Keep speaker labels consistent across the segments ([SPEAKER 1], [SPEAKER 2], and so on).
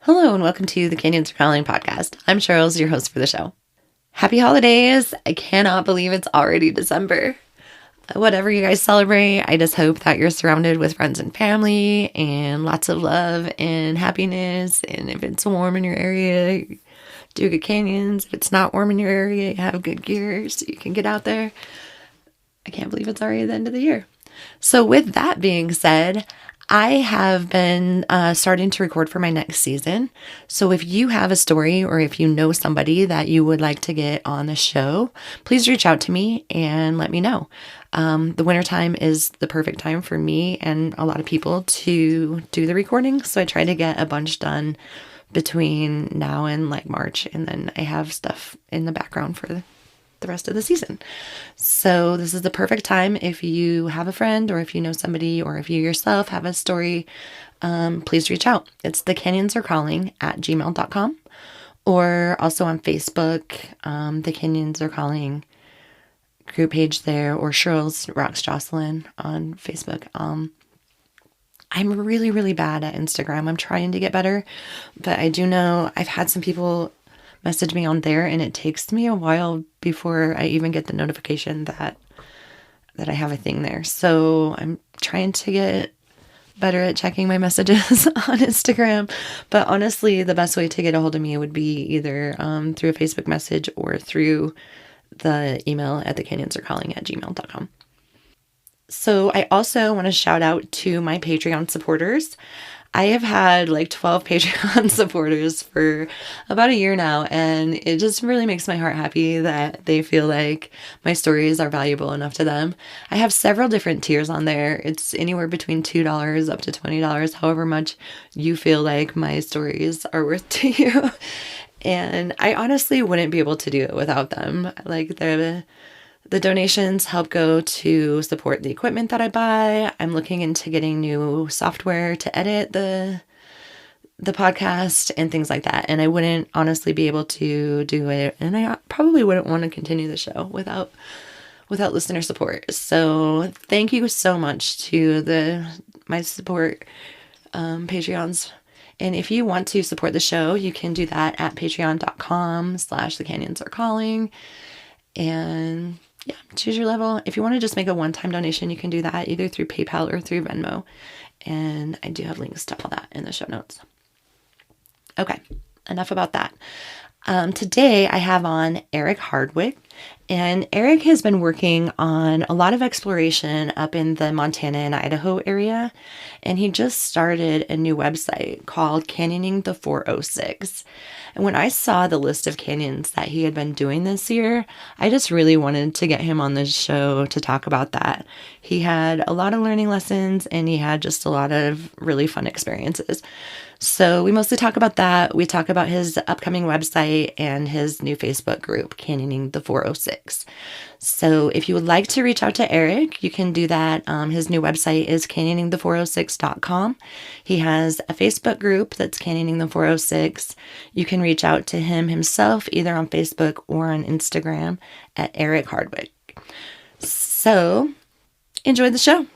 [SPEAKER 1] Hello and welcome to the Canyons Are Calling podcast. I'm Charles, your host for the show. Happy holidays. I cannot believe it's already December. Whatever you guys celebrate, I just hope that you're surrounded with friends and family and lots of love and happiness. And if it's warm in your area, do good canyons. If it's not warm in your area, have good gear so you can get out there. I can't believe it's already the end of the year. So with that being said, I have been starting to record for my next season. So if you have a story or if you know somebody that you would like to get on the show, please reach out to me and let me know. The wintertime is the perfect time for me and a lot of people to do the recording. So I try to get a bunch done between now and like March. And then I have stuff in the background for the rest of the season. So this is the perfect time if you have a friend or if you know somebody or if you yourself have a story, please reach out. It's thecanyonsarecalling@gmail.com or also on Facebook, The Canyons Are Calling group page there, or Cheryl's Rocks Jocelyn on Facebook. I'm really, really bad at Instagram. I'm trying to get better, but I do know I've had some people message me on there and it takes me a while before I even get the notification that I have a thing there. So I'm trying to get better at checking my messages on Instagram. But honestly, the best way to get a hold of me would be either through a Facebook message or through the email at thecanyonsarecalling@gmail.com. So I also want to shout out to my Patreon supporters. I have had like 12 Patreon supporters for about a year now, and it just really makes my heart happy that they feel like my stories are valuable enough to them. I have several different tiers on there. It's anywhere between $2 up to $20, however much you feel like my stories are worth to you. And I honestly wouldn't be able to do it without them. Like the donations help go to support the equipment that I buy. I'm looking into getting new software to edit the podcast and things like that. And I wouldn't honestly be able to do it. And I probably wouldn't want to continue the show without listener support. So thank you so much to my support Patreons. And if you want to support the show, you can do that at patreon.com/thecanyonsarecalling. And yeah, choose your level. If you want to just make a one-time donation, you can do that either through PayPal or through Venmo. And I do have links to all that in the show notes. Okay, enough about that. Today I have on Eric Hardwick. And Eric has been working on a lot of exploration up in the Montana and Idaho area. And he just started a new website called Canyoning the 406. And when I saw the list of canyons that he had been doing this year, I just really wanted to get him on the show to talk about that. He had a lot of learning lessons and he had just a lot of really fun experiences. So we mostly talk about that. We talk about his upcoming website and his new Facebook group, Canyoning the 406. So if you would like to reach out to Eric, you can do that. His new website is canyoningthe406.com. He has a Facebook group that's Canyoning the 406. You can reach out to him himself either on Facebook or on Instagram at Eric Hardwick. So enjoy the show.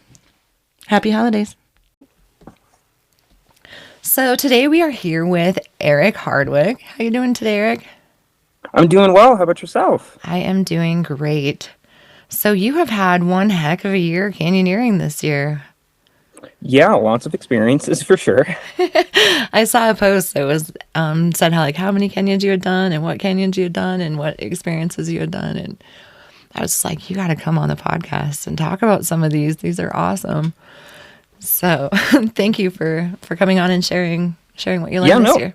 [SPEAKER 1] Happy holidays. So today we are here with Eric Hardwick. How you doing today, Eric?
[SPEAKER 2] I'm doing well. How about yourself?
[SPEAKER 1] I am doing great. So you have had one heck of a year canyoneering this year.
[SPEAKER 2] Yeah, lots of experiences for sure.
[SPEAKER 1] I saw a post that was said how many canyons you had done and what canyons you had done and what experiences you had done. And I was just like, you got to come on the podcast and talk about some of these. These are awesome. So thank you for coming on and sharing what you learned this year.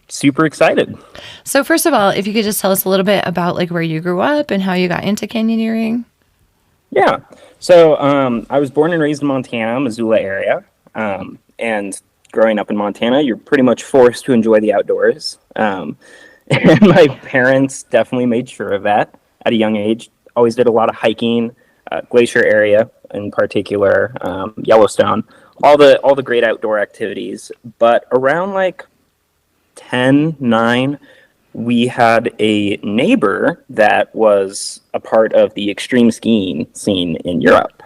[SPEAKER 2] Super excited.
[SPEAKER 1] So first of all, if you could just tell us a little bit about like where you grew up and how you got into canyoneering.
[SPEAKER 2] Yeah. So I was born and raised in Montana, Missoula area. And growing up in Montana, you're pretty much forced to enjoy the outdoors. And my parents definitely made sure of that at a young age. Always did a lot of hiking, glacier area in particular, Yellowstone, all the great outdoor activities. But around like 9, we had a neighbor that was a part of the extreme skiing scene in Europe.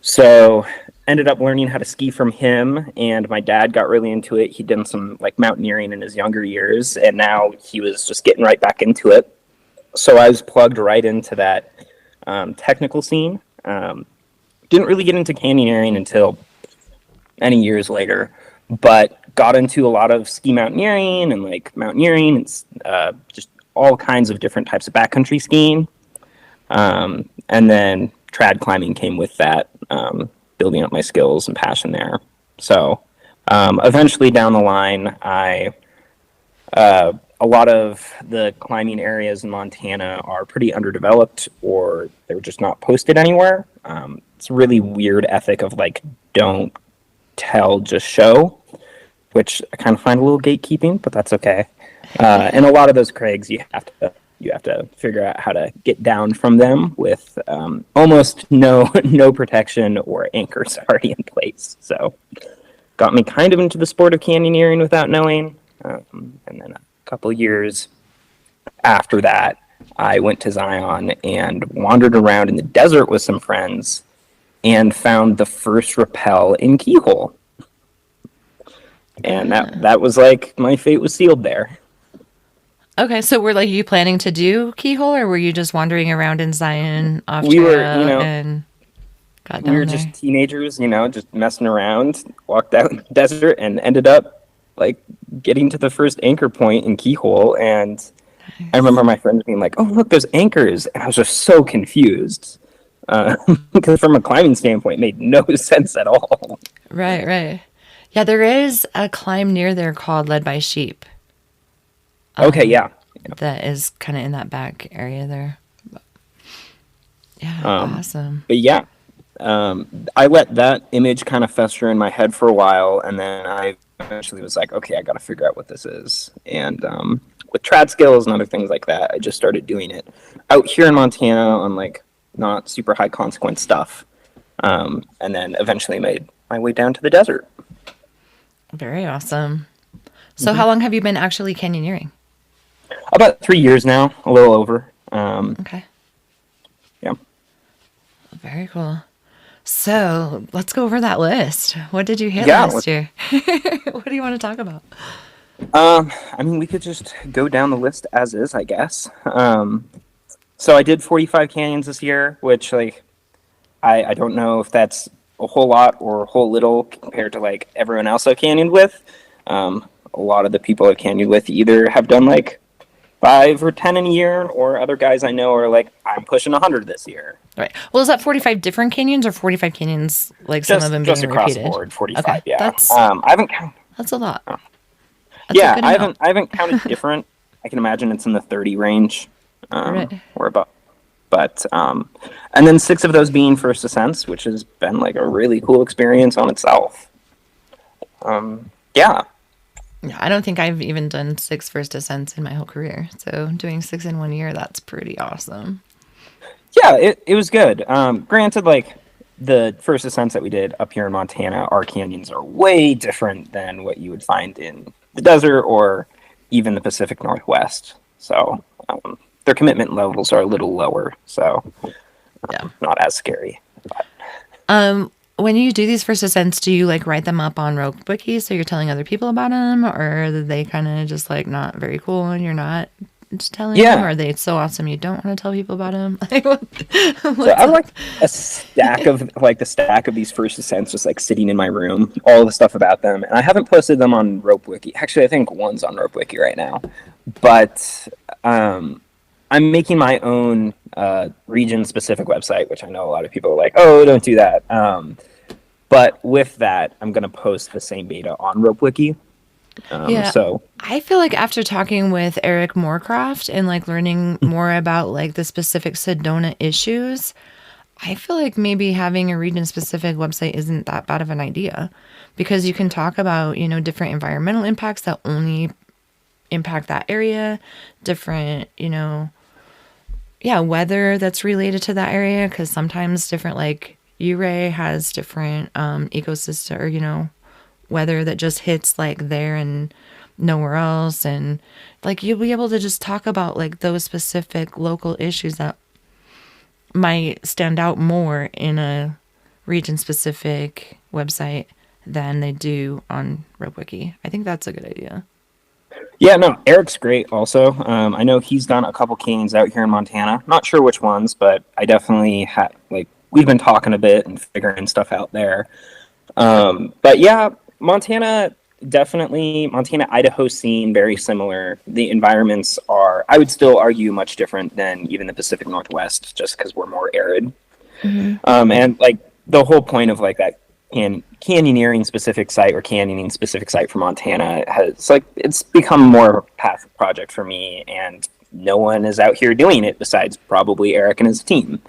[SPEAKER 2] So ended up learning how to ski from him, and my dad got really into it. He'd done some like mountaineering in his younger years, and now he was just getting right back into it. So I was plugged right into that technical scene. Didn't really get into canyoneering until many years later, but got into a lot of ski mountaineering and like mountaineering and just all kinds of different types of backcountry skiing. And then trad climbing came with that, building up my skills and passion there. So eventually down the line, a lot of the climbing areas in Montana are pretty underdeveloped, or they're just not posted anywhere. It's a really weird ethic of like, don't tell, just show, which I kind of find a little gatekeeping, but that's okay. And a lot of those crags, you have to figure out how to get down from them with almost no protection or anchors already in place. So got me kind of into the sport of canyoneering without knowing. And then a couple years after that, I went to Zion and wandered around in the desert with some friends and found the first rappel in Keyhole. And that was like, my fate was sealed there.
[SPEAKER 1] Okay, so were like you planning to do Keyhole, or were you just wandering around in Zion off
[SPEAKER 2] We
[SPEAKER 1] trail
[SPEAKER 2] were,
[SPEAKER 1] and got
[SPEAKER 2] we were
[SPEAKER 1] down there?
[SPEAKER 2] just teenagers, just messing around, walked out in the desert and ended up like getting to the first anchor point in Keyhole. And I remember my friends being like, "Oh, look, there's anchors." And I was just so confused. Because from a climbing standpoint, it made no sense at all.
[SPEAKER 1] Right, right. Yeah, there is a climb near there called Led by Sheep.
[SPEAKER 2] Okay, yeah.
[SPEAKER 1] That is kind of in that back area there. But, yeah, awesome.
[SPEAKER 2] But yeah, I let that image kind of fester in my head for a while, and then I eventually was like, okay, I got to figure out what this is. And with trad skills and other things like that, I just started doing it out here in Montana on like not super high consequence stuff, and then eventually made my way down to the desert.
[SPEAKER 1] Very awesome. So how long have you been actually canyoneering?
[SPEAKER 2] About 3 years now, a little over.
[SPEAKER 1] Okay.
[SPEAKER 2] Yeah.
[SPEAKER 1] Very cool. So let's go over that list. What did you hit
[SPEAKER 2] Yeah,
[SPEAKER 1] last year? What do you want to talk about?
[SPEAKER 2] I mean, we could just go down the list as is, I guess. So I did 45 canyons this year, which like I don't know if that's a whole lot or a whole little compared to like everyone else I've canyoned with. A lot of the people I've canyoned with either have done like 5 or 10 in a year, or other guys I know are like, I'm pushing 100 this year.
[SPEAKER 1] Right. Well, is that 45 different canyons or 45 canyons, like some of them being
[SPEAKER 2] just across
[SPEAKER 1] repeated?
[SPEAKER 2] the board, 45.
[SPEAKER 1] Okay.
[SPEAKER 2] Yeah.
[SPEAKER 1] That's
[SPEAKER 2] I haven't counted.
[SPEAKER 1] a lot.
[SPEAKER 2] Oh.
[SPEAKER 1] That's
[SPEAKER 2] Yeah,
[SPEAKER 1] a good
[SPEAKER 2] I
[SPEAKER 1] amount.
[SPEAKER 2] haven't counted different. I can imagine it's in the 30 range,
[SPEAKER 1] Right.
[SPEAKER 2] or above. But and then 6 of those being first ascents, which has been like a really cool experience on itself. Yeah.
[SPEAKER 1] Yeah, I don't think I've even done 6 first ascents in my whole career. So doing 6 in 1 year, that's pretty awesome.
[SPEAKER 2] Yeah, it was good. Granted, like the first ascents that we did up here in Montana, our canyons are way different than what you would find in the desert or even the Pacific Northwest. So their commitment levels are a little lower. So
[SPEAKER 1] Yeah.
[SPEAKER 2] not as scary. But.
[SPEAKER 1] When you do these first ascents, do you like write them up on Rope Wiki so you're telling other people about them, or are they kind of just like not very cool and you're not just telling them? Or are they so awesome you don't want to tell people about them?
[SPEAKER 2] So I like a stack of these first ascents just like sitting in my room, all the stuff about them, and I haven't posted them on Rope Wiki. Actually, I think one's on Rope Wiki right now, but I'm making my own region-specific website, which I know a lot of people are like, "Oh, don't do that." But with that, I'm going to post the same data on Rope Wiki.
[SPEAKER 1] Yeah.
[SPEAKER 2] So
[SPEAKER 1] I feel like after talking with Eric Moorcroft and like learning more about like the specific Sedona issues, I feel like maybe having a region-specific website isn't that bad of an idea, because you can talk about, different environmental impacts that only impact that area, different, weather that's related to that area, because sometimes different, like Uray has different ecosystem or, weather that just hits like there and nowhere else. And like you'll be able to just talk about like those specific local issues that might stand out more in a region-specific website than they do on RopeWiki. I think that's a good idea.
[SPEAKER 2] Yeah, no, Eric's great also. I know he's done a couple canyons out here in Montana. Not sure which ones, but I definitely had, like, we've been talking a bit and figuring stuff out there. But yeah, Montana, Idaho scene, very similar. The environments are, I would still argue, much different than even the Pacific Northwest, just because we're more arid. And like the whole point of like that canyoneering specific site or canyoning specific site for Montana has like it's become more of a passive project for me, and no one is out here doing it besides probably Eric and his team.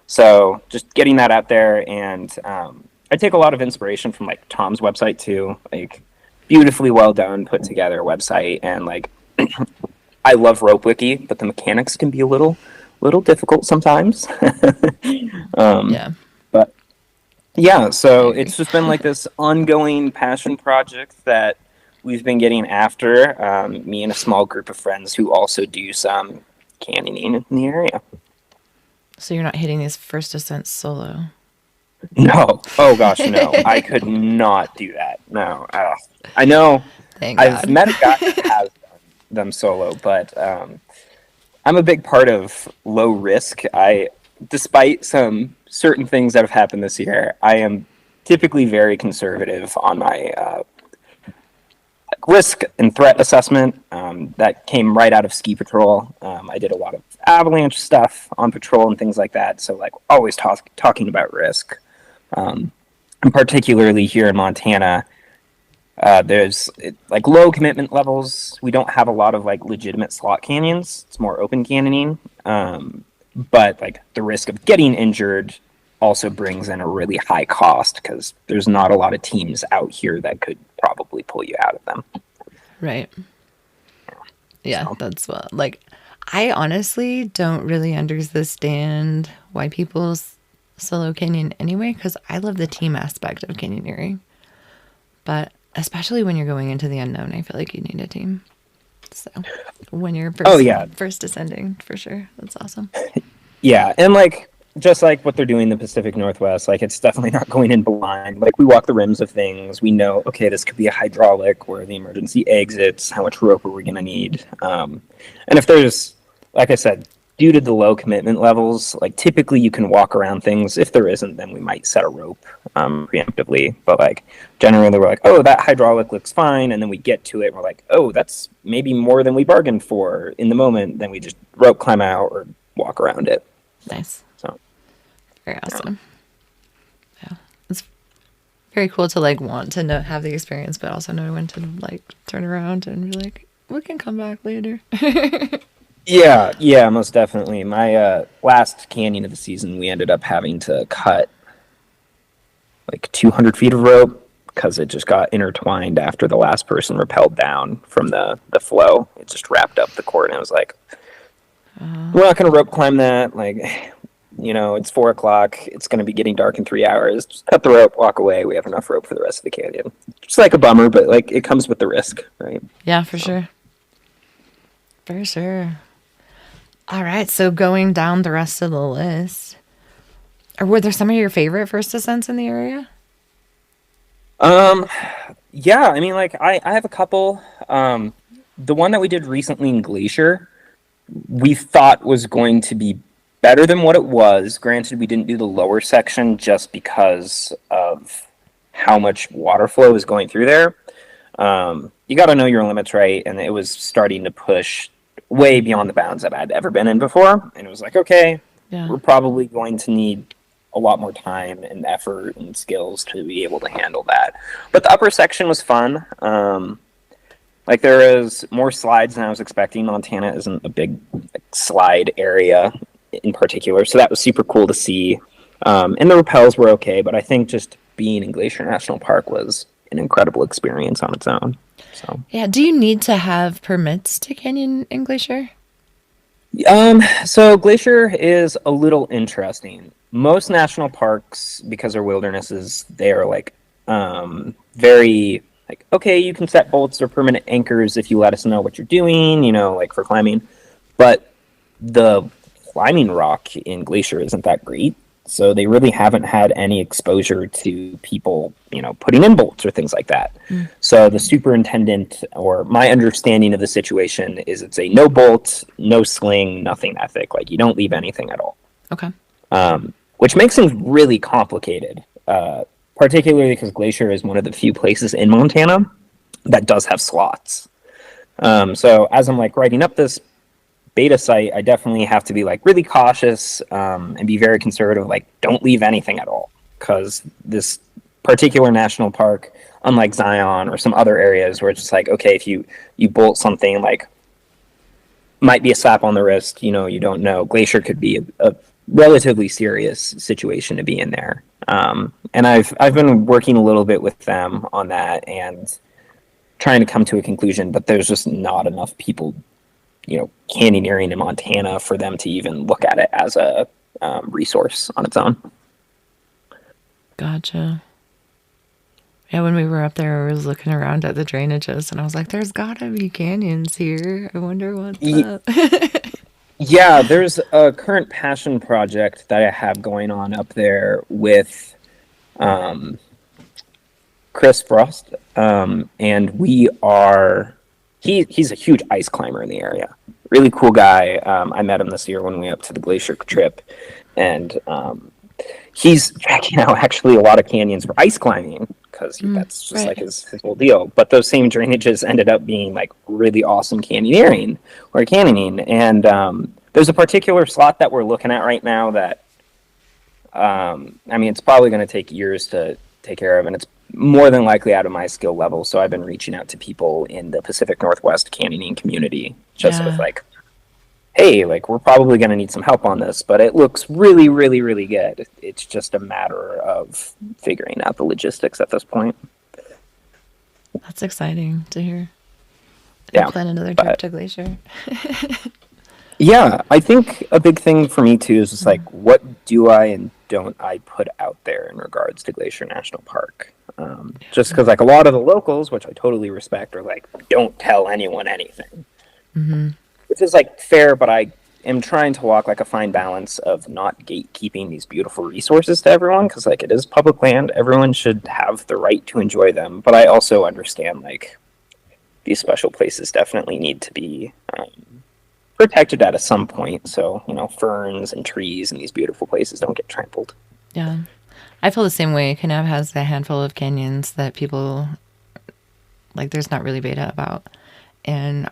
[SPEAKER 2] So just getting that out there, and I take a lot of inspiration from like Tom's website too, like beautifully well done, put together website, and like I love RopeWiki, but the mechanics can be a little difficult sometimes.
[SPEAKER 1] Yeah.
[SPEAKER 2] But yeah, so it's just been like this ongoing passion project that we've been getting after. Me and a small group of friends who also do some canyoning in the area.
[SPEAKER 1] So you're not hitting these first ascents solo?
[SPEAKER 2] No. Oh gosh, no. I could not do that. No. I know.
[SPEAKER 1] Thank
[SPEAKER 2] I've
[SPEAKER 1] God.
[SPEAKER 2] met a guy who has done them solo, but I'm a big part of low risk. Despite some certain things that have happened this year, I am typically very conservative on my risk and threat assessment. That came right out of ski patrol. I did a lot of avalanche stuff on patrol and things like that. So like always talking about risk. And particularly here in Montana, there's like low commitment levels. We don't have a lot of like legitimate slot canyons. It's more open canyoning. But like the risk of getting injured also brings in a really high cost because there's not a lot of teams out here that could probably pull you out of them.
[SPEAKER 1] Right. Yeah, that's what, like, I honestly don't really understand why people solo canyon anyway, because I love the team aspect of canyoneering. But especially when you're going into the unknown, I feel like you need a team. So when you're first ascending, for sure. That's awesome.
[SPEAKER 2] Yeah, and like just like what they're doing in the Pacific Northwest, like it's definitely not going in blind. Like we walk the rims of things. We know, okay, this could be a hydraulic where the emergency exits. How much rope are we going to need? And if there's, like I said, due to the low commitment levels, like typically you can walk around things. If there isn't, then we might set a rope preemptively. But like generally we're like, oh, that hydraulic looks fine. And then we get to it and we're like, oh, that's maybe more than we bargained for in the moment. Then we just rope climb out or walk around it.
[SPEAKER 1] Nice.
[SPEAKER 2] So
[SPEAKER 1] very awesome. Yeah. It's very cool to like want to know, have the experience, but also know when to like turn around and be like, we can come back later.
[SPEAKER 2] Yeah, most definitely. My last canyon of the season, we ended up having to cut like 200 feet of rope because it just got intertwined after the last person rappelled down from the flow. It just wrapped up the cord, and I was like, we're not going to rope climb that. Like, you know, it's 4:00. It's going to be getting dark in 3 hours. Just cut the rope, walk away. We have enough rope for the rest of the canyon. Just like a bummer, but like it comes with the risk, right?
[SPEAKER 1] Yeah, for sure. For sure. All right, so going down the rest of the list, or were there some of your favorite first ascents in the area?
[SPEAKER 2] Yeah, I mean, like I have a couple. The one that we did recently in Glacier, we thought was going to be better than what it was. Granted, we didn't do the lower section just because of how much water flow is going through there. You got to know your limits, right? And it was starting to push way beyond the bounds that I'd ever been in before. And it was like, okay, we're probably going to need a lot more time and effort and skills to be able to handle that. But the upper section was fun. Like there is more slides than I was expecting. Montana isn't a big slide area in particular, so that was super cool to see. And the rappels were okay, but I think just being in Glacier National Park was an incredible experience on its own. So
[SPEAKER 1] yeah, do you need to have permits to canyon in Glacier?
[SPEAKER 2] So Glacier is a little interesting. Most national parks, because they're wildernesses, they are like very like, okay, you can set bolts or permanent anchors if you let us know what you're doing, you know, like for climbing. But the climbing rock in Glacier isn't that great. So they really haven't had any exposure to people, putting in bolts or things like that.
[SPEAKER 1] Mm.
[SPEAKER 2] So the superintendent, or my understanding of the situation, is it's a no bolt, no sling, nothing ethic. Like, you don't leave anything at all.
[SPEAKER 1] Okay.
[SPEAKER 2] Which makes things really complicated, particularly because Glacier is one of the few places in Montana that does have slots. So as I'm like writing up this beta site, I definitely have to be like really cautious, and be very conservative. Like, don't leave anything at all, because this particular national park, unlike Zion or some other areas where it's just like, okay, if you bolt something, like, might be a slap on the wrist, you don't know. Glacier could be a relatively serious situation to be in there. And I've been working a little bit with them on that and trying to come to a conclusion, but there's just not enough people, canyoneering in Montana for them to even look at it as a resource on its own.
[SPEAKER 1] Gotcha. Yeah, when we were up there, I was looking around at the drainages, and I was like, there's gotta be canyons here. I wonder what's up.
[SPEAKER 2] Yeah, there's a current passion project that I have going on up there with Chris Frost, and we are. He's a huge ice climber in the area. Really cool guy. I met him this year when we went up to the glacier trip, and he's checking out actually a lot of canyons for ice climbing, because that's just like his whole deal. But those same drainages ended up being like really awesome canyoneering or canyoning. And there's a particular slot that we're looking at right now that, it's probably going to take years to take care of, and it's more than likely out of my skill level. So I've been reaching out to people in the Pacific Northwest canyoning community, just with like, hey, like, we're probably going to need some help on this, but it looks really, really, really good. It's just a matter of figuring out the logistics at this point.
[SPEAKER 1] That's exciting to hear.
[SPEAKER 2] Yeah.
[SPEAKER 1] Plan another trip to Glacier.
[SPEAKER 2] Yeah, I think a big thing for me too is just like, what do I and don't I put out there in regards to Glacier National Park? Just because like a lot of the locals, which I totally respect, are like, don't tell anyone anything.
[SPEAKER 1] Mm-hmm.
[SPEAKER 2] Which is like fair, but I am trying to walk like a fine balance of not gatekeeping these beautiful resources to everyone, because like, it is public land. Everyone should have the right to enjoy them. But I also understand like these special places definitely need to be protected at some point, so ferns and trees and these beautiful places don't get trampled.
[SPEAKER 1] Yeah, I feel the same way. Kanab has a handful of canyons that people like, there's not really beta about, and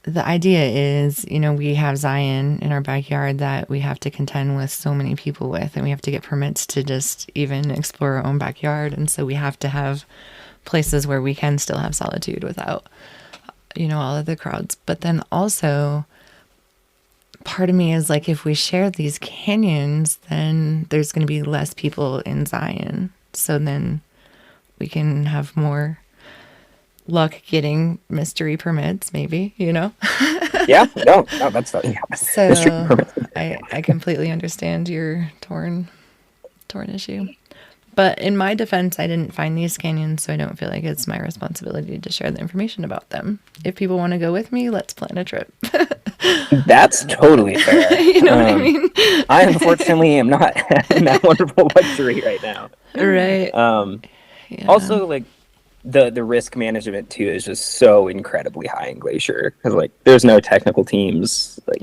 [SPEAKER 1] the idea is, we have Zion in our backyard that we have to contend with so many people with, and we have to get permits to just even explore our own backyard, and so we have to have places where we can still have solitude without all of the crowds. But then also, part of me is like, if we share these canyons, then there's going to be less people in Zion. So then we can have more luck getting mystery permits, maybe,
[SPEAKER 2] Yeah, no, that's not. Yeah.
[SPEAKER 1] So I completely understand your torn issue. But in my defense, I didn't find these canyons, so I don't feel like it's my responsibility to share the information about them. If people want to go with me, let's plan a trip.
[SPEAKER 2] That's totally fair.
[SPEAKER 1] You know what I mean?
[SPEAKER 2] I unfortunately am not in that wonderful luxury right now.
[SPEAKER 1] Right.
[SPEAKER 2] Also, like, the risk management too is just so incredibly high in Glacier, because like, there's no technical teams. Like,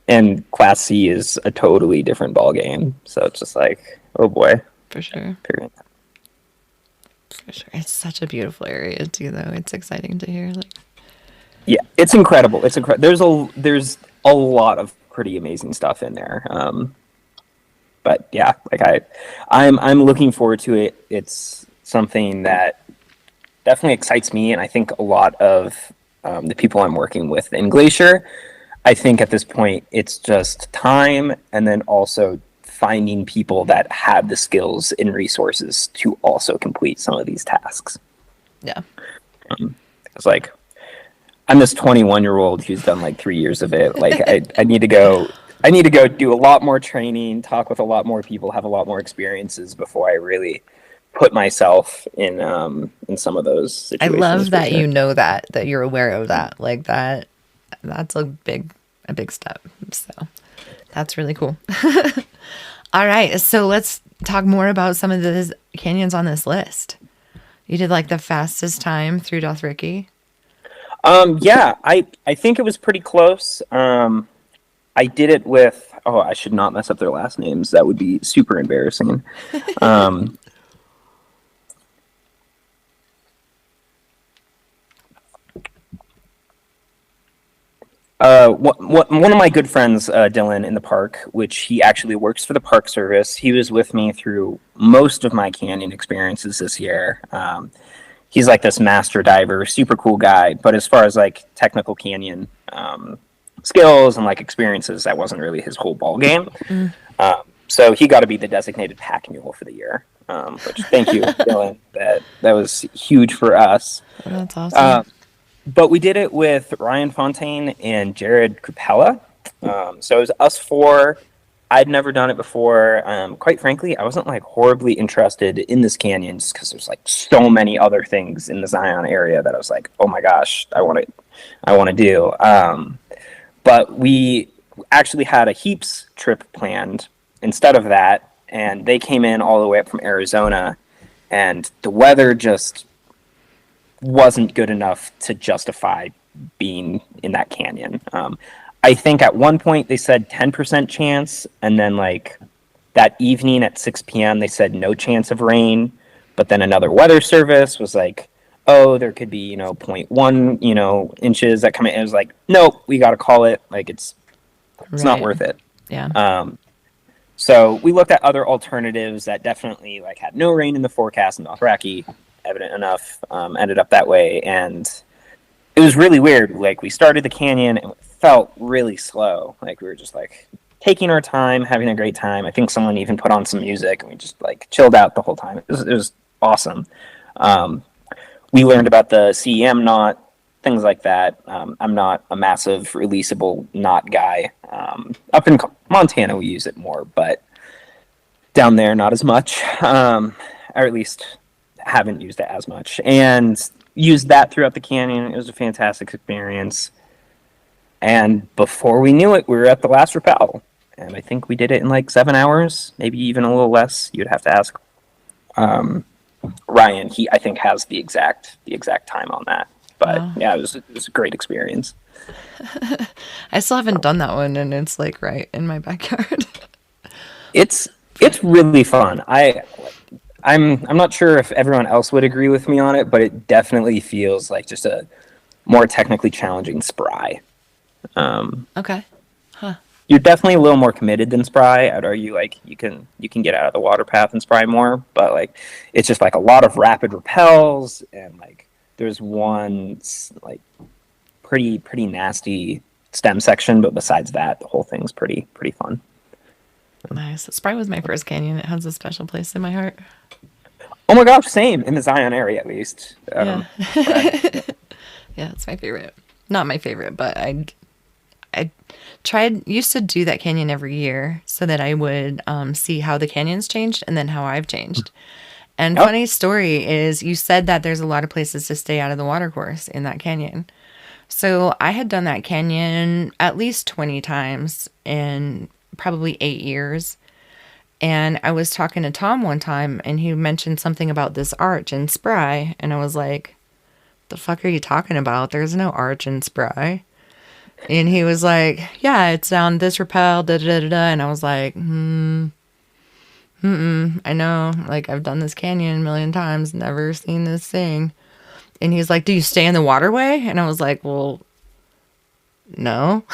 [SPEAKER 2] and Class C is a totally different ball game. So it's just like, oh boy.
[SPEAKER 1] For sure.
[SPEAKER 2] Period.
[SPEAKER 1] For sure. It's such a beautiful area too, though. It's exciting to hear. Like,
[SPEAKER 2] yeah, it's incredible. It's incredible. There's a lot of pretty amazing stuff in there. But yeah, like I'm looking forward to it. It's something that definitely excites me, and I think a lot of the people I'm working with in Glacier. I think at this point it's just time, and then also finding people that have the skills and resources to also complete some of these tasks.
[SPEAKER 1] Yeah.
[SPEAKER 2] It's like, I'm this 21-year-old who's done like 3 years of it. Like, I need to go do a lot more training, talk with a lot more people, have a lot more experiences before I really put myself in some of those situations.
[SPEAKER 1] I love that you know that you're aware of that. Like, that's a big step. So That's really cool. All right, so let's talk more about some of the canyons on this list. You did like the fastest time through Dothraki.
[SPEAKER 2] Yeah, I think it was pretty close. I did it with, oh, I should not mess up their last names. That would be super embarrassing. Um, one of my good friends, Dylan, in the park, which he actually works for the Park Service. He was with me through most of my canyon experiences this year. He's like this master diver, super cool guy. But as far as like technical canyon skills and like experiences, that wasn't really his whole ball game. So he got to be the designated pack mule for the year. Which thank you, Dylan. That was huge for us.
[SPEAKER 1] Oh, that's awesome.
[SPEAKER 2] But we did it with Ryan Fontaine and Jared Kupella. So it was us four. I'd never done it before. Quite frankly, I wasn't like horribly interested in this canyon just because there's like so many other things in the Zion area that I was like, oh my gosh, I want to do. But we actually had a heaps trip planned instead of that, and they came in all the way up from Arizona, and the weather just wasn't good enough to justify being in that canyon. I think at one point they said 10% chance, and then like that evening at 6 p.m. they said no chance of rain, but then another weather service was like, oh, there could be, 0.1, inches that come in. It was like, nope, we got to call it. Like it's not worth it.
[SPEAKER 1] Yeah.
[SPEAKER 2] So we looked at other alternatives that definitely like had no rain in the forecast in Dothraki, evident enough, ended up that way. And it was really weird. Like we started the canyon and it felt really slow. Like we were just like taking our time, having a great time. I think someone even put on some music and we just like chilled out the whole time. It was awesome. We learned about the CEM knot, things like that. I'm not a massive releasable knot guy. Up in Montana, we use it more, but down there, not as much, or at least haven't used it as much. And used that throughout the canyon. It was a fantastic experience. And before we knew it, we were at the last rappel. And I think we did it in like 7 hours, maybe even a little less. You'd have to ask Ryan. He, I think, has the exact time on that. But yeah, it was a great experience.
[SPEAKER 1] I still haven't done that one, and it's like right in my backyard.
[SPEAKER 2] It's really fun. I'm not sure if everyone else would agree with me on it, but it definitely feels like just a more technically challenging Spry.
[SPEAKER 1] Okay. Huh.
[SPEAKER 2] You're definitely a little more committed than Spry. I'd argue like you can get out of the water path and Spry more, but like it's just like a lot of rapid rappels, and like there's one like pretty nasty stem section, but besides that, the whole thing's pretty fun.
[SPEAKER 1] Nice. Spry was my first canyon. It has a special place in my heart.
[SPEAKER 2] Oh my gosh, same in the Zion area at least.
[SPEAKER 1] Yeah. Yeah, it's my favorite. Not my favorite, but I used to do that canyon every year so that I would see how the canyons changed and then how I've changed. And funny story is you said that there's a lot of places to stay out of the watercourse in that canyon. So I had done that canyon at least 20 times in probably 8 years. And I was talking to Tom one time and he mentioned something about this arch in Spry. And I was like, the fuck are you talking about? There's no arch in Spry. And he was like, yeah, it's down this rappel, da da da da. And I was like, I know. Like, I've done this canyon a million times, never seen this thing. And he's like, do you stay in the waterway? And I was like, well, no.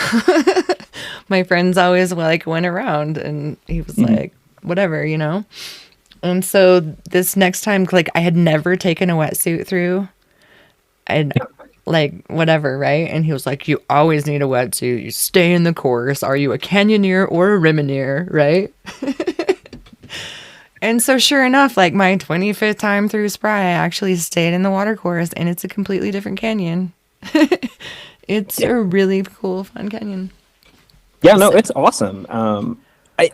[SPEAKER 1] My friends always like went around, and he was like, whatever, And so this next time, like, I had never taken a wetsuit through. And like, whatever, right? And he was like, you always need a wetsuit. You stay in the course. Are you a canyoneer or a rimmoneer, right? And so sure enough, like my 25th time through Spry, I actually stayed in the watercourse, and it's a completely different canyon. It's a really cool, fun canyon.
[SPEAKER 2] Yeah, no, it's awesome.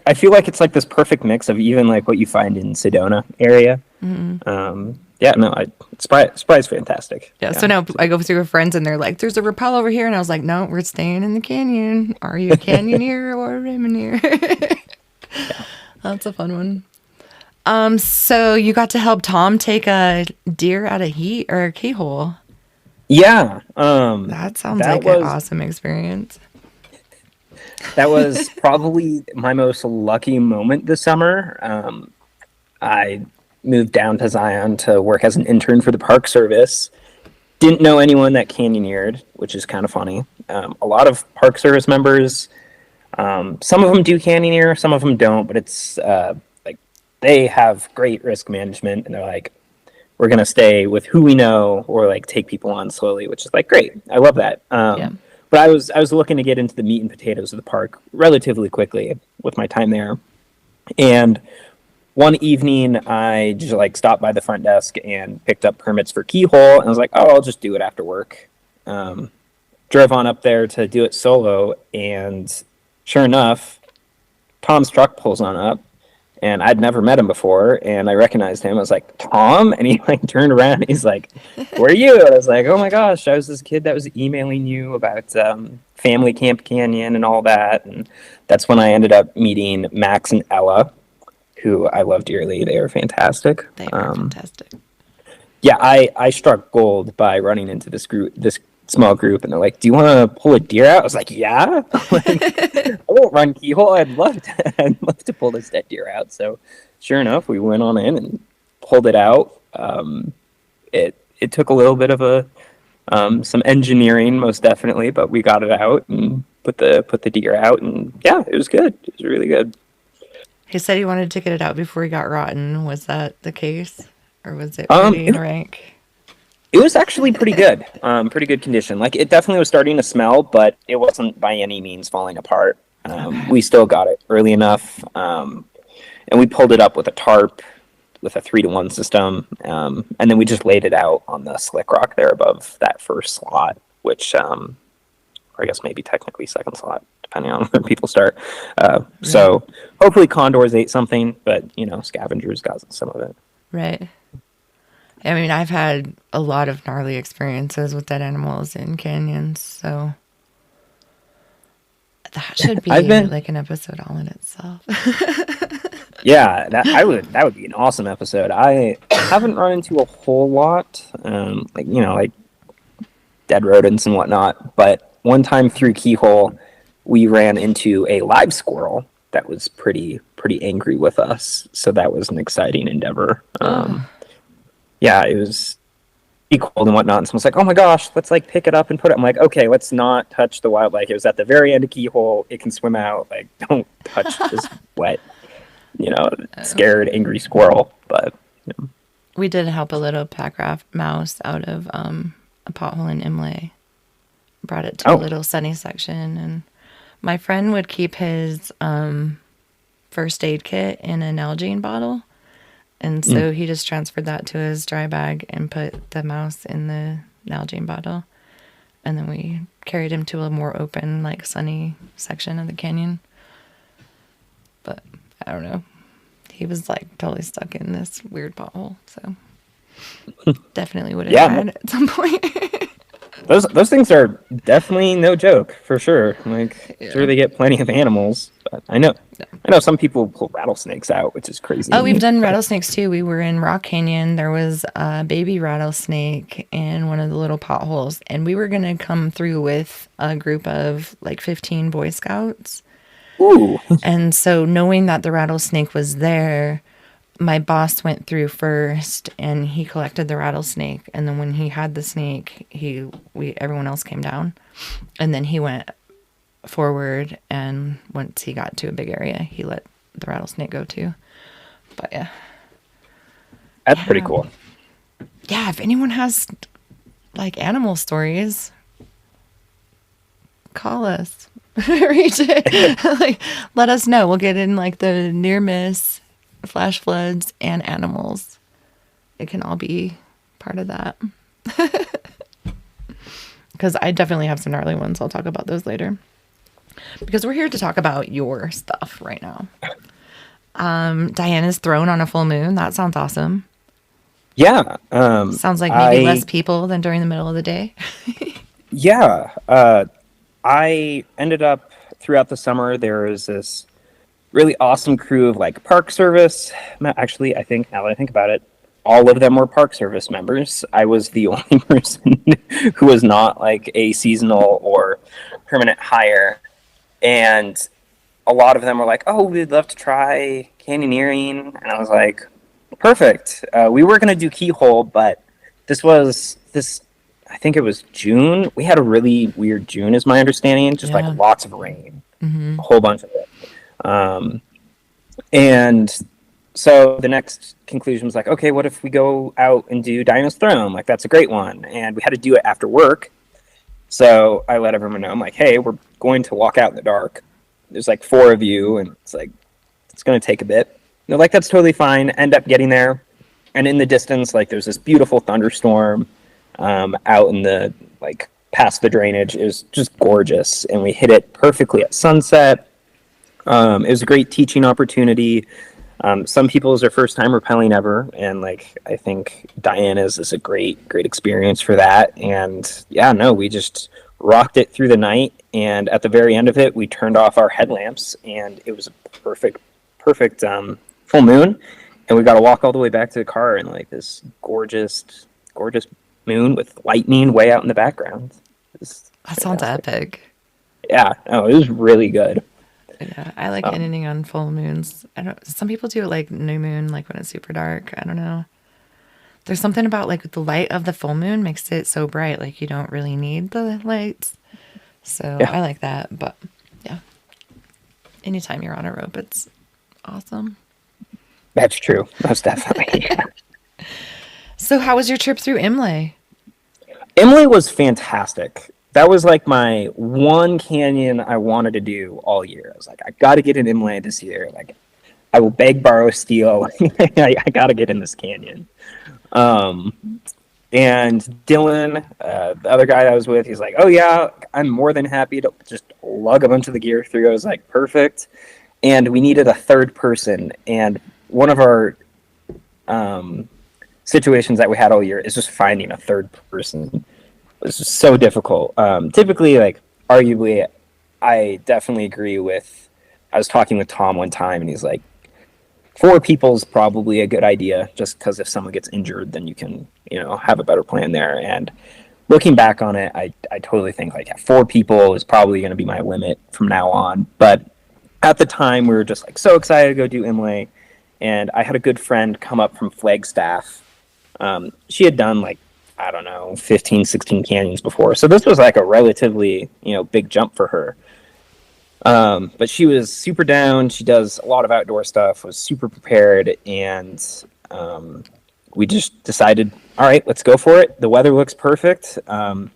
[SPEAKER 2] I feel like it's like this perfect mix of even like what you find in Sedona area. Yeah, no, Spry's fantastic.
[SPEAKER 1] Yeah, so now I go through with friends and they're like, there's a rappel over here. And I was like, no, we're staying in the canyon. Are you a canyoneer or a ramoneer? That's a fun one. So you got to help Tom take a deer out of heat or a keyhole.
[SPEAKER 2] Yeah.
[SPEAKER 1] That sounds like an awesome experience.
[SPEAKER 2] That was probably my most lucky moment this summer. I moved down to Zion to work as an intern for the Park Service. Didn't know anyone that canyoneered, which is kind of funny. A lot of Park Service members, some of them do canyoneer, some of them don't, but it's like they have great risk management, and they're like, we're going to stay with who we know or like take people on slowly, which is like, great. I love that. But I was looking to get into the meat and potatoes of the park relatively quickly with my time there. And one evening I just like stopped by the front desk and picked up permits for keyhole. And I was like, oh, I'll just do it after work. Drove on up there to do it solo. And sure enough, Tom's truck pulls on up. And I'd never met him before, and I recognized him. I was like, Tom? And he like turned around, and he's like, who are you? And I was like, oh my gosh, I was this kid that was emailing you about Family Camp Canyon and all that. And that's when I ended up meeting Max and Ella, who I love dearly. They are fantastic.
[SPEAKER 1] They are fantastic.
[SPEAKER 2] Yeah, I struck gold by running into this small group, and they're like, do you want to pull a deer out? I was like, yeah. I won't run keyhole. I'd love to pull this dead deer out. So sure enough, we went on in and pulled it out. It took a little bit of some engineering, most definitely, but we got it out and put the deer out, and yeah, it was good. It was really good.
[SPEAKER 1] He said he wanted to get it out before he got rotten. Was that the case, or was it pretty rank?
[SPEAKER 2] It was actually pretty good. Pretty good condition. Like, it definitely was starting to smell, but it wasn't by any means falling apart. We still got it early enough. And we pulled it up with a tarp with a 3-to-1 system. And then we just laid it out on the slick rock there above that first slot, which, or I guess maybe technically second slot, depending on where people start. So hopefully condors ate something, but, scavengers got some of it.
[SPEAKER 1] Right. I mean, I've had a lot of gnarly experiences with dead animals in canyons, so that should be like an episode all in itself.
[SPEAKER 2] Yeah, that would be an awesome episode. I haven't run into a whole lot, like dead rodents and whatnot, but one time through Keyhole, we ran into a live squirrel that was pretty angry with us, so that was an exciting endeavor. Yeah, it was pretty cold and whatnot. And someone's like, oh my gosh, let's like pick it up and put it. I'm like, okay, let's not touch the wildlife. It was at the very end of Keyhole. It can swim out. Like, don't touch this wet, scared, angry squirrel. But
[SPEAKER 1] we did help a little pack rat mouse out of a pothole in Imlay. Brought it to a little sunny section. And my friend would keep his first aid kit in an Nalgene bottle. And so he just transferred that to his dry bag and put the mouse in the Nalgene bottle. And then we carried him to a more open, like sunny section of the canyon. But I don't know. He was like totally stuck in this weird pothole. So definitely would have died at some point.
[SPEAKER 2] Those things are definitely no joke, for sure. Like, sure, they get plenty of animals, but I know some people pull rattlesnakes out, which is crazy.
[SPEAKER 1] Oh, we've done rattlesnakes too. We were in Rock Canyon. There was a baby rattlesnake in one of the little potholes, and we were gonna come through with a group of like 15 Boy Scouts.
[SPEAKER 2] Ooh! And
[SPEAKER 1] so, knowing that the rattlesnake was there, my boss went through first and he collected the rattlesnake, and then when he had the snake, everyone else came down, and then he went forward, and once he got to a big area, he let the rattlesnake go too. But yeah,
[SPEAKER 2] that's pretty cool.
[SPEAKER 1] Yeah, if anyone has like animal stories, call us. Reach it. Like, let us know. We'll get in like the near miss, flash floods, and animals. It can all be part of that. Because I definitely have some gnarly ones. I'll talk about those later. because we're here to talk about your stuff right now. Diana's thrown on a full moon. That sounds awesome.
[SPEAKER 2] Yeah.
[SPEAKER 1] Sounds like maybe less people than during the middle of the day.
[SPEAKER 2] Yeah. I ended up throughout the summer, there was this really awesome crew of like park service. Actually, I think now that I think about it, all of them were park service members. I was the only person who was not like a seasonal or permanent hire. And a lot of them were like, "Oh, we'd love to try canyoneering," and I was like, "Perfect." We were gonna do keyhole, but this. I think it was June. We had a really weird June, is my understanding. Just like lots of rain, a whole bunch of it. And so the next conclusion was like, okay, what if we go out and do Diana's Throne? Like, that's a great one. And we had to do it after work. So I let everyone know, I'm like, hey, we're going to walk out in the dark. There's like 4 of you, and it's like, it's going to take a bit. And they're like, that's totally fine. End up getting there. And in the distance, like, there's this beautiful thunderstorm out in the, like, past the drainage. It was just gorgeous. And we hit it perfectly at sunset. It was a great teaching opportunity. Some people is their first time rappelling ever, and like I think Diana's is a great experience for that. And yeah, no, we just rocked it through the night, and at the very end of it, we turned off our headlamps, and it was a perfect full moon, and we got to walk all the way back to the car in like this gorgeous moon with lightning way out in the background.
[SPEAKER 1] That sounds epic.
[SPEAKER 2] Yeah, no, it was really good.
[SPEAKER 1] Yeah, I like ending on full moons. I don't. Some people do it like new moon, like when it's super dark. I don't know. There's something about like the light of the full moon makes it so bright, like you don't really need the lights. So yeah. I like that. But yeah, anytime you're on a rope, it's awesome.
[SPEAKER 2] That's true. Most definitely. Yeah.
[SPEAKER 1] So how was your trip through Imlay?
[SPEAKER 2] Imlay was fantastic. That was like my one canyon I wanted to do all year. I was like, I got to get an Imlay this year. Like, I will beg, borrow, steal. I got to get in this canyon. And Dylan, the other guy that I was with, he's like, oh yeah, I'm more than happy to just lug a bunch of the gear through. I was like, perfect. And we needed a third person. And one of our situations that we had all year is just finding a third person. It's just so difficult. Typically, like, arguably, I definitely agree with, I was talking with Tom one time, and he's like, 4 people is probably a good idea, just because if someone gets injured, then you can, have a better plan there. And looking back on it, I totally think, like, 4 people is probably going to be my limit from now on. But at the time, we were just, like, so excited to go do Imlay, and I had a good friend come up from Flagstaff. She had done, like, I don't know, 15, 16 canyons before. So this was like a relatively, big jump for her. But she was super down. She does a lot of outdoor stuff, was super prepared. And we just decided, all right, let's go for it. The weather looks perfect.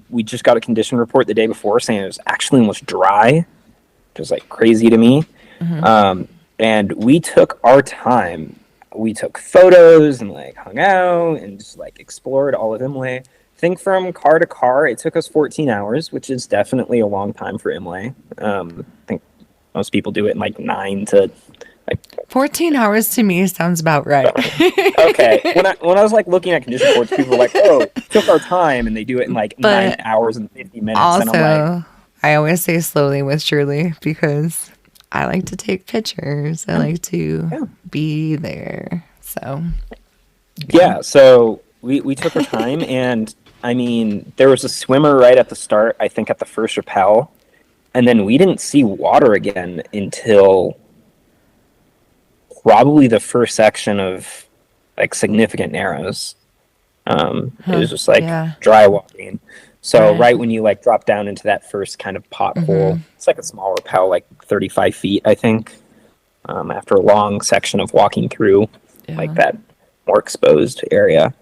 [SPEAKER 2] We just got a condition report the day before saying it was actually almost dry, which was like crazy to me. Mm-hmm. And we took our time. We took photos and like hung out and just like explored all of Imlay. I think from car to car, it took us 14 hours, which is definitely a long time for Imlay. I think most people do it in like 9 to like
[SPEAKER 1] 14 hours to me sounds about right.
[SPEAKER 2] Okay. When I was like looking at condition reports, people were like, "Oh, took our time," and they do it in like 9 hours and 50 minutes.
[SPEAKER 1] Also,
[SPEAKER 2] and I'm like,
[SPEAKER 1] I always say slowly with Shirley because I like to take pictures. I like to be there. So
[SPEAKER 2] yeah. So we took our time, and I mean, there was a swimmer right at the start. I think at the first rappel, and then we didn't see water again until probably the first section of like significant narrows. It was just like dry walking. So right when you like drop down into that first kind of pothole, it's like a small rappel, like 35 feet, I think. After a long section of walking through like that more exposed area,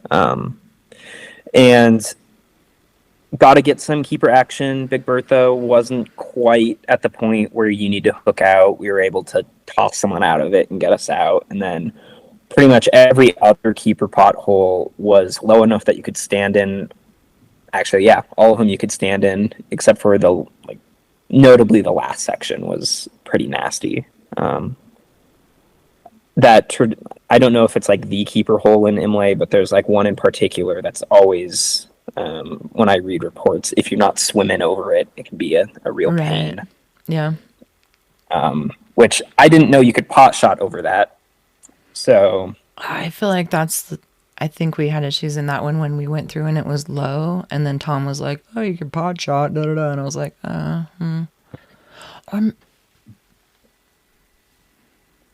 [SPEAKER 2] and got to get some keeper action. Big Bertha wasn't quite at the point where you need to hook out. We were able to toss someone out of it and get us out, and then pretty much every other keeper pothole was low enough that you could stand in. Actually, yeah, all of them you could stand in, except for the like notably the last section was pretty nasty. I don't know if it's like the keeper hole in Imlay, but there's like one in particular that's always, when I read reports, if you're not swimming over it, it can be a real
[SPEAKER 1] Right.
[SPEAKER 2] pain.
[SPEAKER 1] Yeah.
[SPEAKER 2] Which I didn't know you could pot shot over that. So
[SPEAKER 1] I feel like I think we had issues in that one when we went through and it was low, and then Tom was like, "Oh, you can pod shot," da da da, and I was like, Or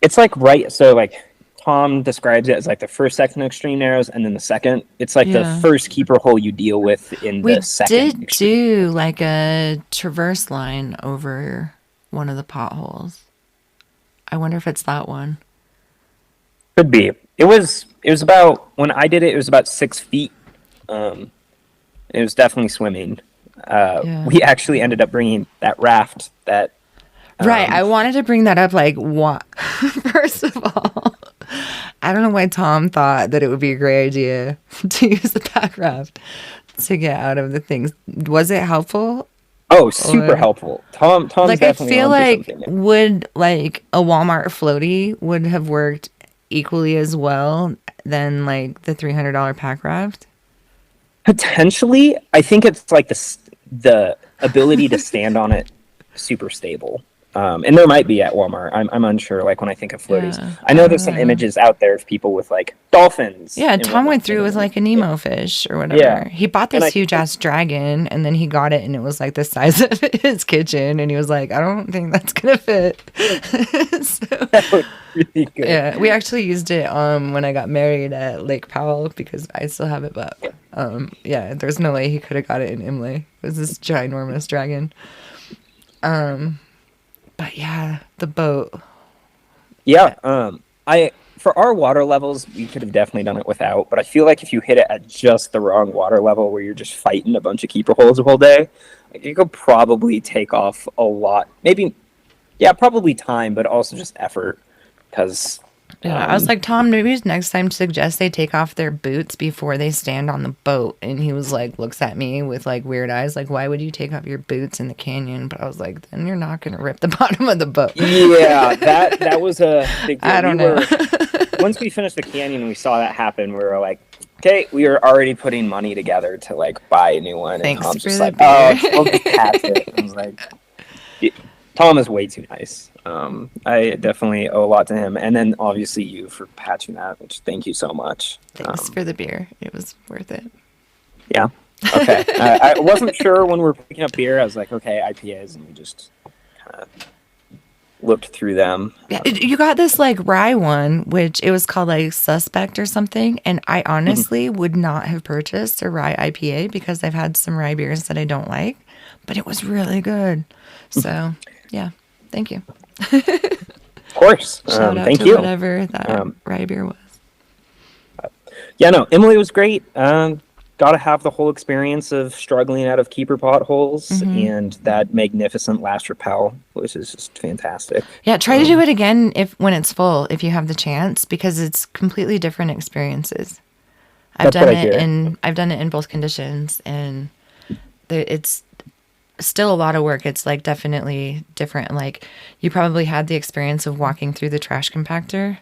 [SPEAKER 2] it's like so like Tom describes it as like the first, second extreme narrows, and then the second. It's like the first keeper hole you deal with in
[SPEAKER 1] we
[SPEAKER 2] the second.
[SPEAKER 1] did
[SPEAKER 2] extreme.
[SPEAKER 1] do like a traverse line over one of the potholes. I wonder if it's that one.
[SPEAKER 2] Could be. It was about, when I did it, it was about 6 feet. It was definitely swimming. We actually ended up bringing that raft that.
[SPEAKER 1] Right, I wanted to bring that up. Like, what? First of all, I don't know why Tom thought that it would be a great idea to use the pack raft to get out of the things. Was it helpful?
[SPEAKER 2] Oh, super helpful. Tom's
[SPEAKER 1] like, I
[SPEAKER 2] definitely
[SPEAKER 1] feel like
[SPEAKER 2] something.
[SPEAKER 1] would like a Walmart floaty would have worked equally as well than like the $300 pack raft.
[SPEAKER 2] Potentially, I think it's like the ability to stand on it super stable. And there might be at Walmart. I'm unsure. Like when I think of floaties, I know there's some images out there of people with like dolphins.
[SPEAKER 1] Yeah, Tom went through with like a Nemo fish or whatever.
[SPEAKER 2] Yeah.
[SPEAKER 1] He bought this huge ass dragon, and then he got it, and it was like the size of his kitchen, and he was like, "I don't think that's gonna fit." So,
[SPEAKER 2] that was really good.
[SPEAKER 1] Yeah, we actually used it when I got married at Lake Powell because I still have it, but yeah, there's no way he could have got it in Imlay. It was this ginormous dragon. But yeah, the boat.
[SPEAKER 2] Yeah, for our water levels, we could have definitely done it without. But I feel like if you hit it at just the wrong water level, where you're just fighting a bunch of keeper holes the whole day, like, you could probably take off a lot. Maybe, yeah, probably time, but also just effort. Because
[SPEAKER 1] yeah, I was like, Tom, maybe next time suggest they take off their boots before they stand on the boat. And he was like, looks at me with like weird eyes, like, why would you take off your boots in the canyon? But I was like, then you're not going to rip the bottom of the boat.
[SPEAKER 2] Yeah, that was a big deal.
[SPEAKER 1] I don't know.
[SPEAKER 2] Once we finished the canyon and we saw that happen, we were like, okay, we were already putting money together to like buy a new one.
[SPEAKER 1] Thanks
[SPEAKER 2] and Tom's
[SPEAKER 1] for
[SPEAKER 2] just
[SPEAKER 1] the
[SPEAKER 2] like,
[SPEAKER 1] beer.
[SPEAKER 2] oh, we'll just patch it. I was like, Tom is way too nice. I definitely owe a lot to him, and then obviously you for patching that, which thank you so much.
[SPEAKER 1] Thanks for the beer. It was worth it.
[SPEAKER 2] Yeah. Okay. I wasn't sure when we were picking up beer. I was like, okay, IPAs, and we just kind of looked through them.
[SPEAKER 1] Yeah, you got this like rye one, which it was called like Suspect or something, and I honestly would not have purchased a rye IPA because I've had some rye beers that I don't like, but it was really good. So yeah, thank you.
[SPEAKER 2] Of course.
[SPEAKER 1] Shout out
[SPEAKER 2] thank
[SPEAKER 1] to
[SPEAKER 2] you.
[SPEAKER 1] whatever that rye beer was.
[SPEAKER 2] Yeah, no, Emily was great. Got to have the whole experience of struggling out of keeper potholes and that magnificent last rappel, which is just fantastic.
[SPEAKER 1] Yeah, try to do it again when it's full, if you have the chance, because it's completely different experiences. I've done it in both conditions, and it's still a lot of work. It's like definitely different. Like you probably had the experience of walking through the trash compactor.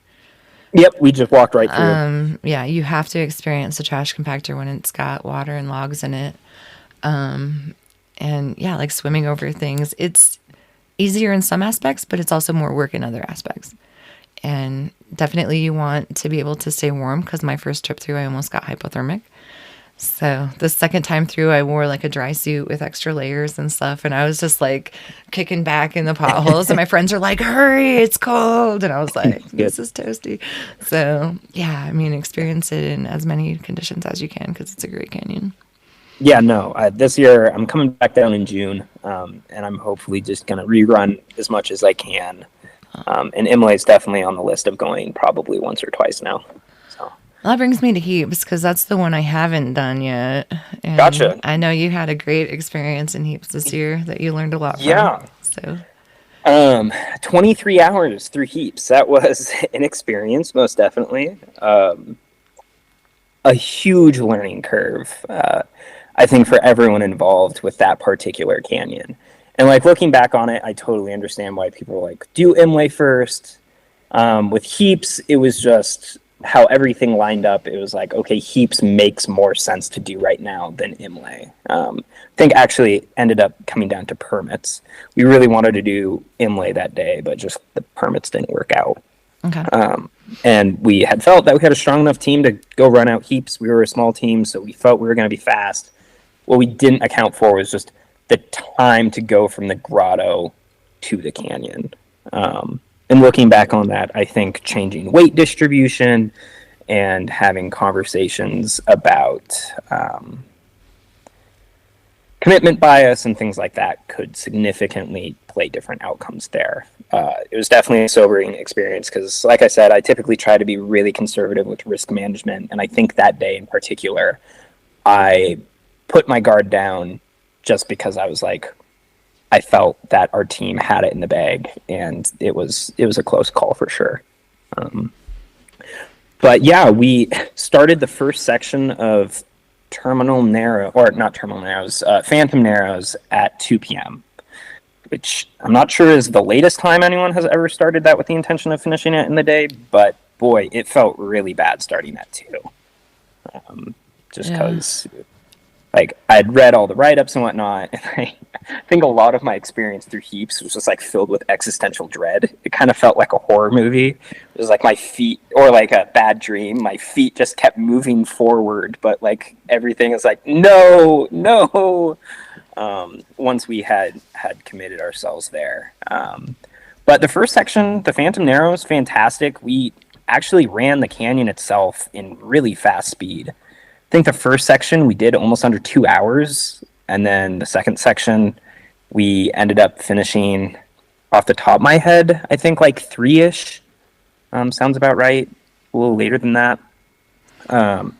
[SPEAKER 2] Yep, we just walked right through.
[SPEAKER 1] Yeah, you have to experience the trash compactor when it's got water and logs in it. And yeah, like swimming over things. It's easier in some aspects, but it's also more work in other aspects. And definitely you want to be able to stay warm, because my first trip through, I almost got hypothermic. So the second time through, I wore like a dry suit with extra layers and stuff. And I was just like kicking back in the potholes. And my friends are like, hurry, it's cold. And I was like, this is toasty. So yeah, I mean, experience it in as many conditions as you can, because it's a great canyon.
[SPEAKER 2] Yeah, no, this year I'm coming back down in June. And I'm hopefully just going to rerun as much as I can. And Emily is definitely on the list of going probably once or twice now.
[SPEAKER 1] Well, that brings me to Heaps, because that's the one I haven't done yet. And
[SPEAKER 2] gotcha.
[SPEAKER 1] I know you had a great experience in Heaps this year that you learned a lot from.
[SPEAKER 2] Yeah.
[SPEAKER 1] So
[SPEAKER 2] 23 hours through Heaps. That was an experience, most definitely. A huge learning curve, I think, for everyone involved with that particular canyon. And like looking back on it, I totally understand why people like do Imlay first. With heaps, it was just how everything lined up. It was like, okay, heaps makes more sense to do right now than Imlay. I think actually ended up coming down to permits. We really wanted to do Imlay that day, but just the permits didn't work out.
[SPEAKER 1] Okay.
[SPEAKER 2] And we had felt that we had a strong enough team to go run out heaps. We were a small team, so we felt we were going to be fast. What we didn't account for was just the time to go from the grotto to the canyon. And looking back on that, I think changing weight distribution and having conversations about commitment bias and things like that could significantly play different outcomes there. It was definitely a sobering experience because, like I said, I typically try to be really conservative with risk management. And I think that day in particular, I put my guard down just because I was like, I felt that our team had it in the bag, and it was a close call for sure. But yeah, we started the first section of Phantom Narrows at 2 p.m., which I'm not sure is the latest time anyone has ever started that with the intention of finishing it in the day, but boy, it felt really bad starting at 2. Just because like I'd read all the write-ups and whatnot, and I think a lot of my experience through heaps was just like filled with existential dread. It kind of felt like a horror movie. It was like my feet, or like a bad dream. My feet just kept moving forward, but like everything is like no. Once we had committed ourselves there, but the first section, the Phantom Narrows, fantastic. We actually ran the canyon itself in really fast speed. I think the first section we did almost under 2 hours, and then the second section we ended up finishing, off the top of my head, I think like 3-ish. Sounds about right. A little later than that.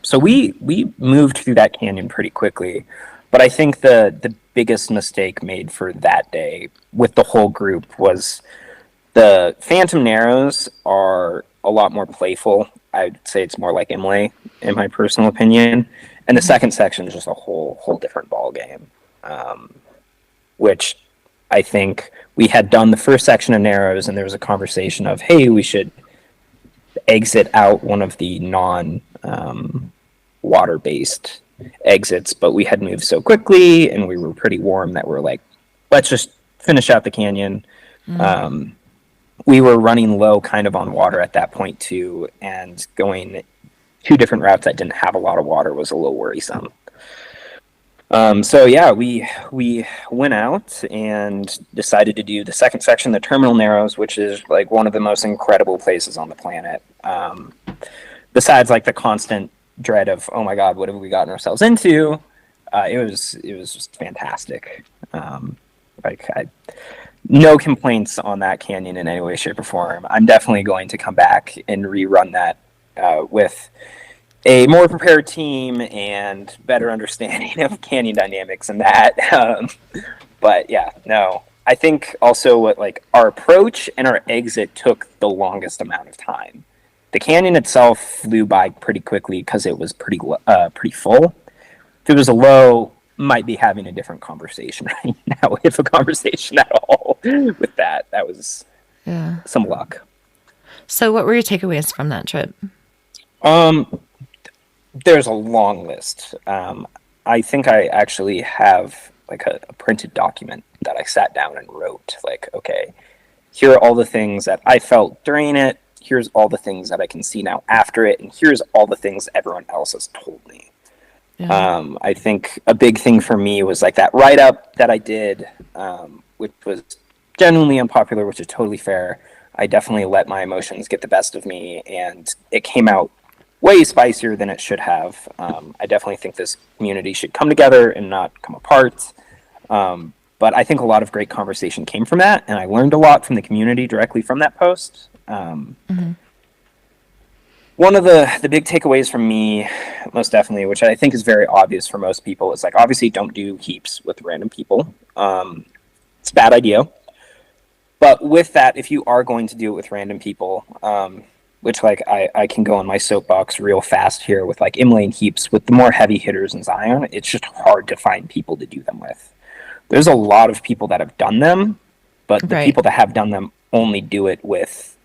[SPEAKER 2] So we moved through that canyon pretty quickly, but I think the biggest mistake made for that day with the whole group was the Phantom Narrows are a lot more playful. I'd say it's more like Imlay, in my personal opinion. And the second section is just a whole different ball game, which I think we had done the first section of Narrows, and there was a conversation of, hey, we should exit out one of the non-water-based exits, but we had moved so quickly, and we were pretty warm that we're like, let's just finish out the canyon. We were running low kind of on water at that point too, and going 2 different routes that didn't have a lot of water was a little worrisome. So yeah, we went out and decided to do the second section, the Terminal Narrows, which is like one of the most incredible places on the planet. Besides like the constant dread of, oh my God, what have we gotten ourselves into? It was just fantastic. No complaints on that canyon in any way, shape, or form. I'm definitely going to come back and rerun that with a more prepared team and better understanding of canyon dynamics and that. But yeah, no. I think also what like our approach and our exit took the longest amount of time. The canyon itself flew by pretty quickly because it was pretty full. If it was a low, might be having a different conversation right now, if a conversation at all with that. That was some luck.
[SPEAKER 1] So what were your takeaways from that trip?
[SPEAKER 2] There's a long list. I think I actually have like a printed document that I sat down and wrote like, okay, here are all the things that I felt during it. Here's all the things that I can see now after it. And here's all the things everyone else has told me. I think a big thing for me was like that write-up that I did, which was genuinely unpopular, which is totally fair. I definitely let my emotions get the best of me, and it came out way spicier than it should have. I definitely think this community should come together and not come apart. But I think a lot of great conversation came from that, and I learned a lot from the community directly from that post. One of the big takeaways from me, most definitely, which I think is very obvious for most people, is like, obviously don't do heaps with random people. It's a bad idea. But with that, if you are going to do it with random people, which like I can go on my soapbox real fast here with like Imlay and heaps, with the more heavy hitters in Zion, it's just hard to find people to do them with. there's a lot of people that have done them, but the
[SPEAKER 1] Right.
[SPEAKER 2] people that have done them only do it with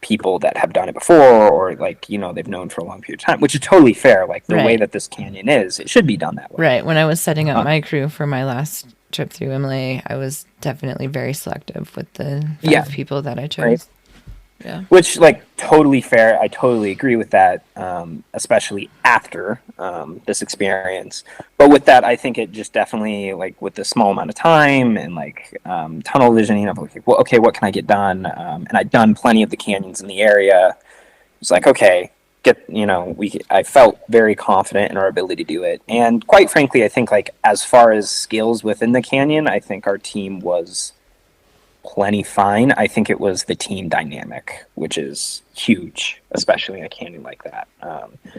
[SPEAKER 2] people that have done it before, or like, they've known for a long period of time, which is totally fair. Like the way
[SPEAKER 1] Right.
[SPEAKER 2] that this canyon is, it should be done that way.
[SPEAKER 1] Right. When I was setting up
[SPEAKER 2] Uh,
[SPEAKER 1] my crew for my last trip through Imlay, I was definitely very selective with the
[SPEAKER 2] yeah,
[SPEAKER 1] 5 people that I
[SPEAKER 2] right.
[SPEAKER 1] chose. Yeah.
[SPEAKER 2] Which, like, totally fair. I totally agree with that, especially after this experience. But with that, I think it just definitely, like, with the small amount of time and, like, tunnel visioning of, like, well, okay, what can I get done? And I'd done plenty of the canyons in the area. It's like, okay, I felt very confident in our ability to do it. And quite frankly, I think, like, as far as skills within the canyon, I think our team was plenty fine. I think it was the team dynamic, which is huge, especially in a canyon like that.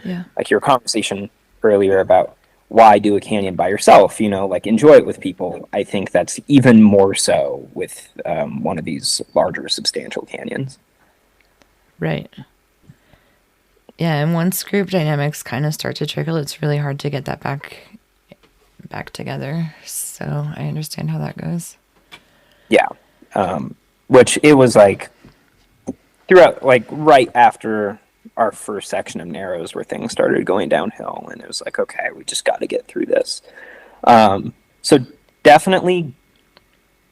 [SPEAKER 1] Yeah.
[SPEAKER 2] Like your conversation earlier about why do a canyon by yourself, like enjoy it with people. I think that's even more so with one of these larger, substantial canyons.
[SPEAKER 1] Right. Yeah, and once group dynamics kind of start to trickle, it's really hard to get that back together. So I understand how that goes.
[SPEAKER 2] Yeah. Which it was like throughout, like right after our first section of narrows where things started going downhill, and it was like, okay, we just got to get through this. So definitely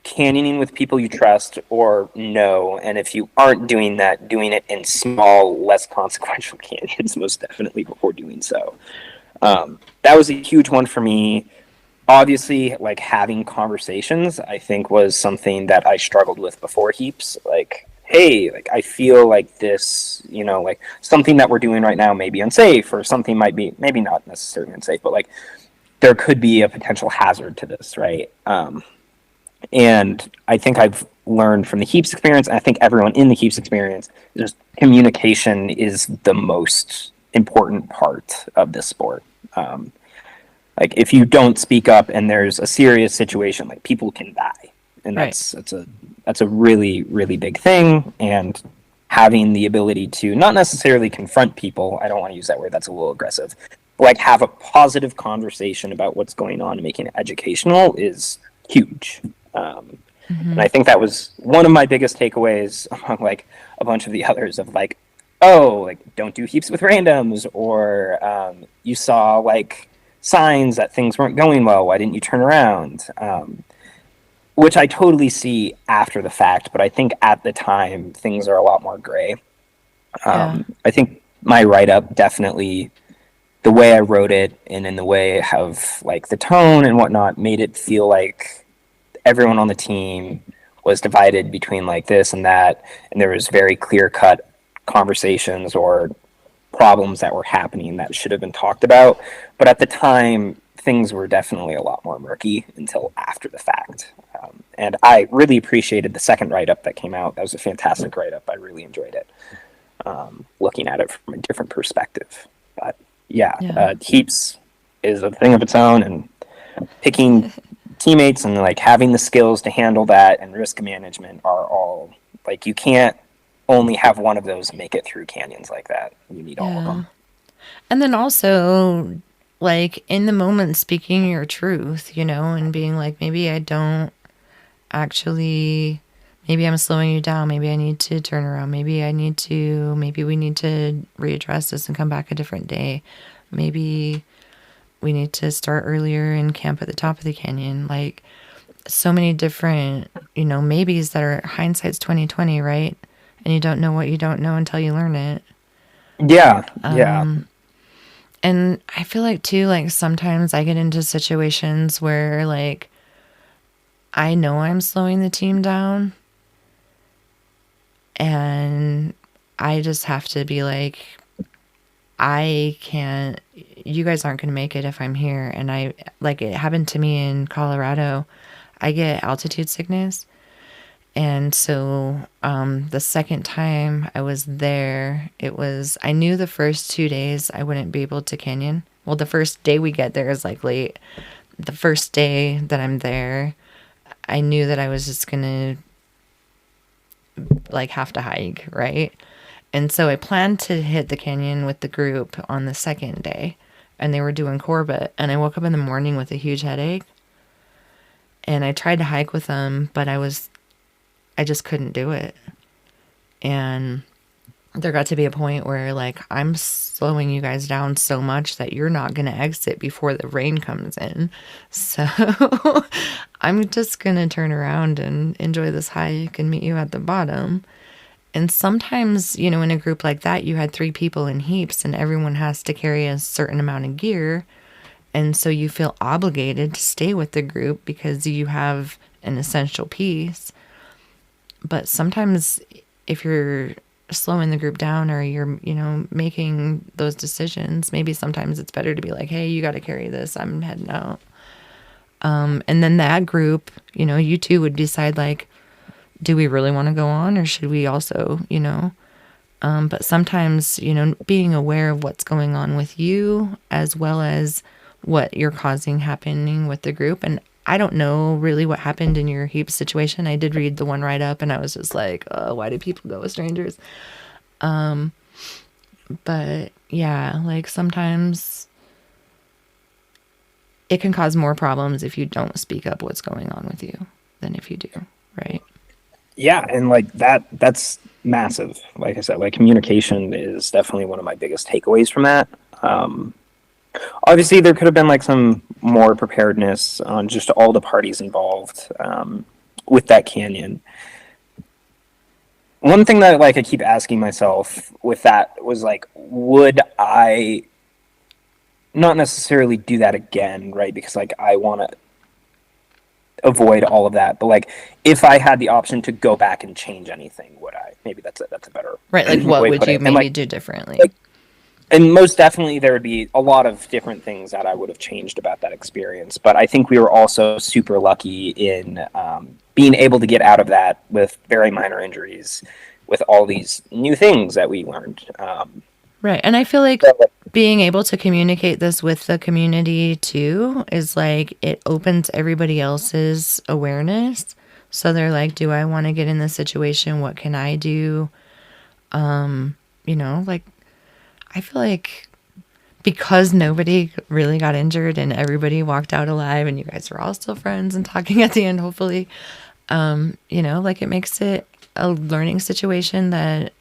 [SPEAKER 2] canyoning with people you trust or know, and if you aren't doing that, doing it in small, less consequential canyons, most definitely before doing so. That was a huge one for me. Obviously, like having conversations, I think was something that I struggled with before heaps. Like, hey, like I feel like this, like something that we're doing right now may be unsafe, or something might be maybe not necessarily unsafe, but like there could be a potential hazard to this, right? And I think I've learned from the heaps experience, and I think everyone in the heaps experience, just communication is the most important part of this sport. Like if you don't speak up and there's a serious situation, like people can die, and
[SPEAKER 1] Right.
[SPEAKER 2] that's a really, really big thing. And having the ability to not necessarily confront people, I don't want to use that word, that's a little aggressive, but like have a positive conversation about what's going on and making it educational is huge. And I think that was one of my biggest takeaways among like a bunch of the others of like, oh, like don't do heaps with randoms, or you saw like signs that things weren't going well. Why didn't you turn around? Which I totally see after the fact, but I think at the time things are a lot more gray.
[SPEAKER 1] Yeah.
[SPEAKER 2] I think my write up definitely, the way I wrote it and in the way of like the tone and whatnot, made it feel like everyone on the team was divided between like this and that, and there was very clear cut conversations or problems that were happening that should have been talked about. But at the time, things were definitely a lot more murky until after the fact. And I really appreciated the second write up that came out. That was a fantastic write up. I really enjoyed it, looking at it from a different perspective. But yeah,
[SPEAKER 1] Yeah.
[SPEAKER 2] heaps is a thing of its own, and picking teammates and like having the skills to handle that and risk management are all like, you can't only have one of those make it through canyons like that. You need all of
[SPEAKER 1] Yeah.
[SPEAKER 2] them.
[SPEAKER 1] And then also, like, in the moment, speaking your truth, and being like, maybe I don't actually, maybe I'm slowing you down. Maybe I need to turn around. Maybe we need to readdress this and come back a different day. Maybe we need to start earlier and camp at the top of the canyon. Like, so many different, maybes that are hindsight's 2020, right? And you don't know what you don't know until you learn it.
[SPEAKER 2] Yeah, yeah,
[SPEAKER 1] And I feel like too, like sometimes I get into situations where like I know I'm slowing the team down and I just have to be like, I can't, you guys aren't going to make it if I'm here. And like it happened to me in Colorado. I get altitude sickness. And so the second time I was there, I knew the first 2 days I wouldn't be able to canyon. Well, the first day we get there is like late. The first day that I'm there, I knew that I was just going to like have to hike, right? And so I planned to hit the canyon with the group on the second day. And they were doing Corbett. And I woke up in the morning with a huge headache. And I tried to hike with them, but I just couldn't do it. And there got to be a point where, like, I'm slowing you guys down so much that you're not going to exit before the rain comes in. So I'm just going to turn around and enjoy this hike and meet you at the bottom. And sometimes, you know, in a group like that, you had 3 people in heaps and everyone has to carry a certain amount of gear. And so you feel obligated to stay with the group because you have an essential piece. But sometimes if you're slowing the group down or you're, you know, making those decisions, maybe sometimes it's better to be like, hey, you got to carry this. I'm heading out. And then that group, you know, you two would decide, like, do we really want to go on or should we also, you know? But sometimes, you know, being aware of what's going on with you as well as what you're causing happening with the group. And I don't know really what happened in your heap situation. I did read the one write up and I was just like, why do people go with strangers? But yeah, like sometimes it can cause more problems if you don't speak up what's going on with you than if you do, right?
[SPEAKER 2] Yeah, and like that's massive. Like I said, like communication is definitely one of my biggest takeaways from that. Obviously, there could have been like some more preparedness on just all the parties involved with that canyon. One thing that like I keep asking myself with that was like, would I not necessarily do that again, right? Because like I want to avoid all of that, but like if I had the option to go back and change anything, would I? Maybe that's a better
[SPEAKER 1] right. Like what would you maybe do differently? Like,
[SPEAKER 2] and most definitely there would be a lot of different things that I would have changed about that experience. But I think we were also super lucky in being able to get out of that with very minor injuries, with all these new things that we learned.
[SPEAKER 1] Right. And I feel like being able to communicate this with the community too is like it opens everybody else's awareness. So they're like, do I want to get in this situation? What can I do? You know, like I feel like because nobody really got injured and everybody walked out alive and you guys are all still friends and talking at the end, hopefully, you know, like it makes it a learning situation that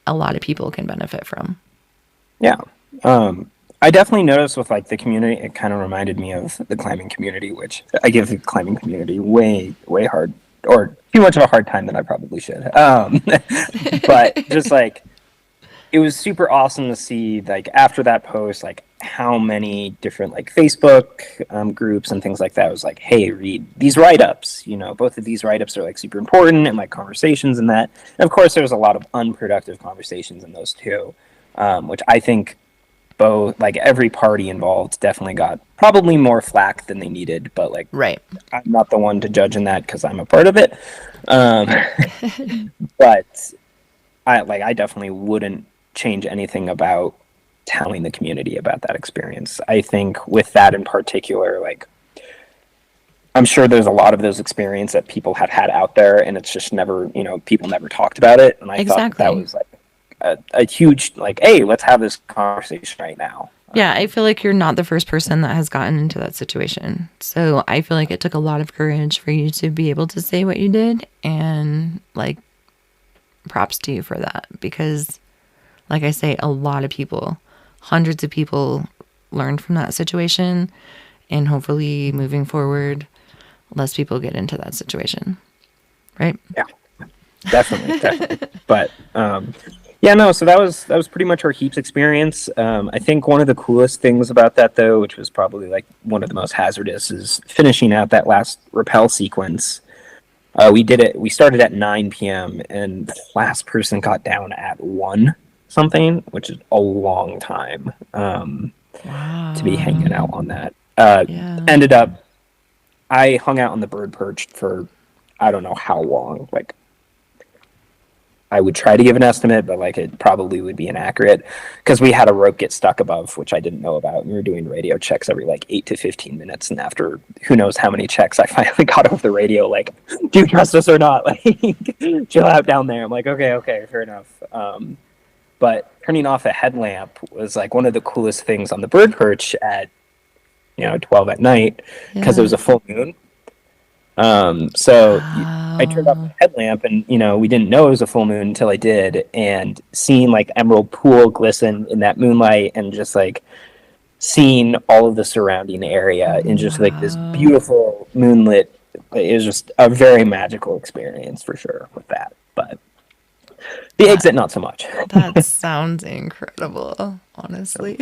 [SPEAKER 1] a lot of people can benefit from.
[SPEAKER 2] Yeah. I definitely noticed with like the community, it kind of reminded me of the climbing community, which I give the climbing community way hard or too much of a hard time than I probably should. But just like, it was super awesome to see like after that post, like how many different like Facebook groups and things like that was like, hey, read these write-ups, you know, both of these write-ups are like super important and like conversations and that. And of course there was a lot of unproductive conversations in those too, which I think both like every party involved definitely got probably more flack than they needed, but like
[SPEAKER 1] right.
[SPEAKER 2] I'm not the one to judge in that because I'm a part of it. But I definitely wouldn't change anything about telling the community about that experience. I think with that in particular, like I'm sure there's a lot of those experiences that people have had out there and it's just never, you know, people never talked about it. And I thought that was like a huge, like, hey, let's have this conversation right now.
[SPEAKER 1] Yeah, I feel like you're not the first person that has gotten into that situation. So I feel like it took a lot of courage for you to be able to say what you did. And like, props to you for that. Because like I say, a lot of people, hundreds of people learned from that situation. And hopefully moving forward, less people get into that situation. Right?
[SPEAKER 2] Yeah, definitely. But, yeah, no, so that was pretty much our heaps experience. I think one of the coolest things about that, though, which was probably like one of the most hazardous, is finishing out that last rappel sequence. We started at 9 p.m. and the last person got down at 1 something, which is a long time to be hanging out on that. Ended up, I hung out on the bird perch for I don't know how long. Like, I would try to give an estimate, but like it probably would be inaccurate because we had a rope get stuck above, which I didn't know about. We were doing radio checks every like 8 to 15 minutes, and after who knows how many checks, I finally got over the radio like, "Do you trust us or not? Like, chill out down there." I'm like, "Okay, fair enough." But turning off a headlamp was like one of the coolest things on the bird perch at 12 at night because it was a full moon. I turned off
[SPEAKER 1] Oh,
[SPEAKER 2] my headlamp, and we didn't know it was a full moon until I did, and seeing like Emerald Pool glisten in that moonlight, and just like seeing all of the surrounding area in just like this
[SPEAKER 1] wow.
[SPEAKER 2] beautiful moonlit, it was just a very magical experience for sure with that. But the
[SPEAKER 1] That
[SPEAKER 2] exit, not so much.
[SPEAKER 1] that sounds incredible, honestly.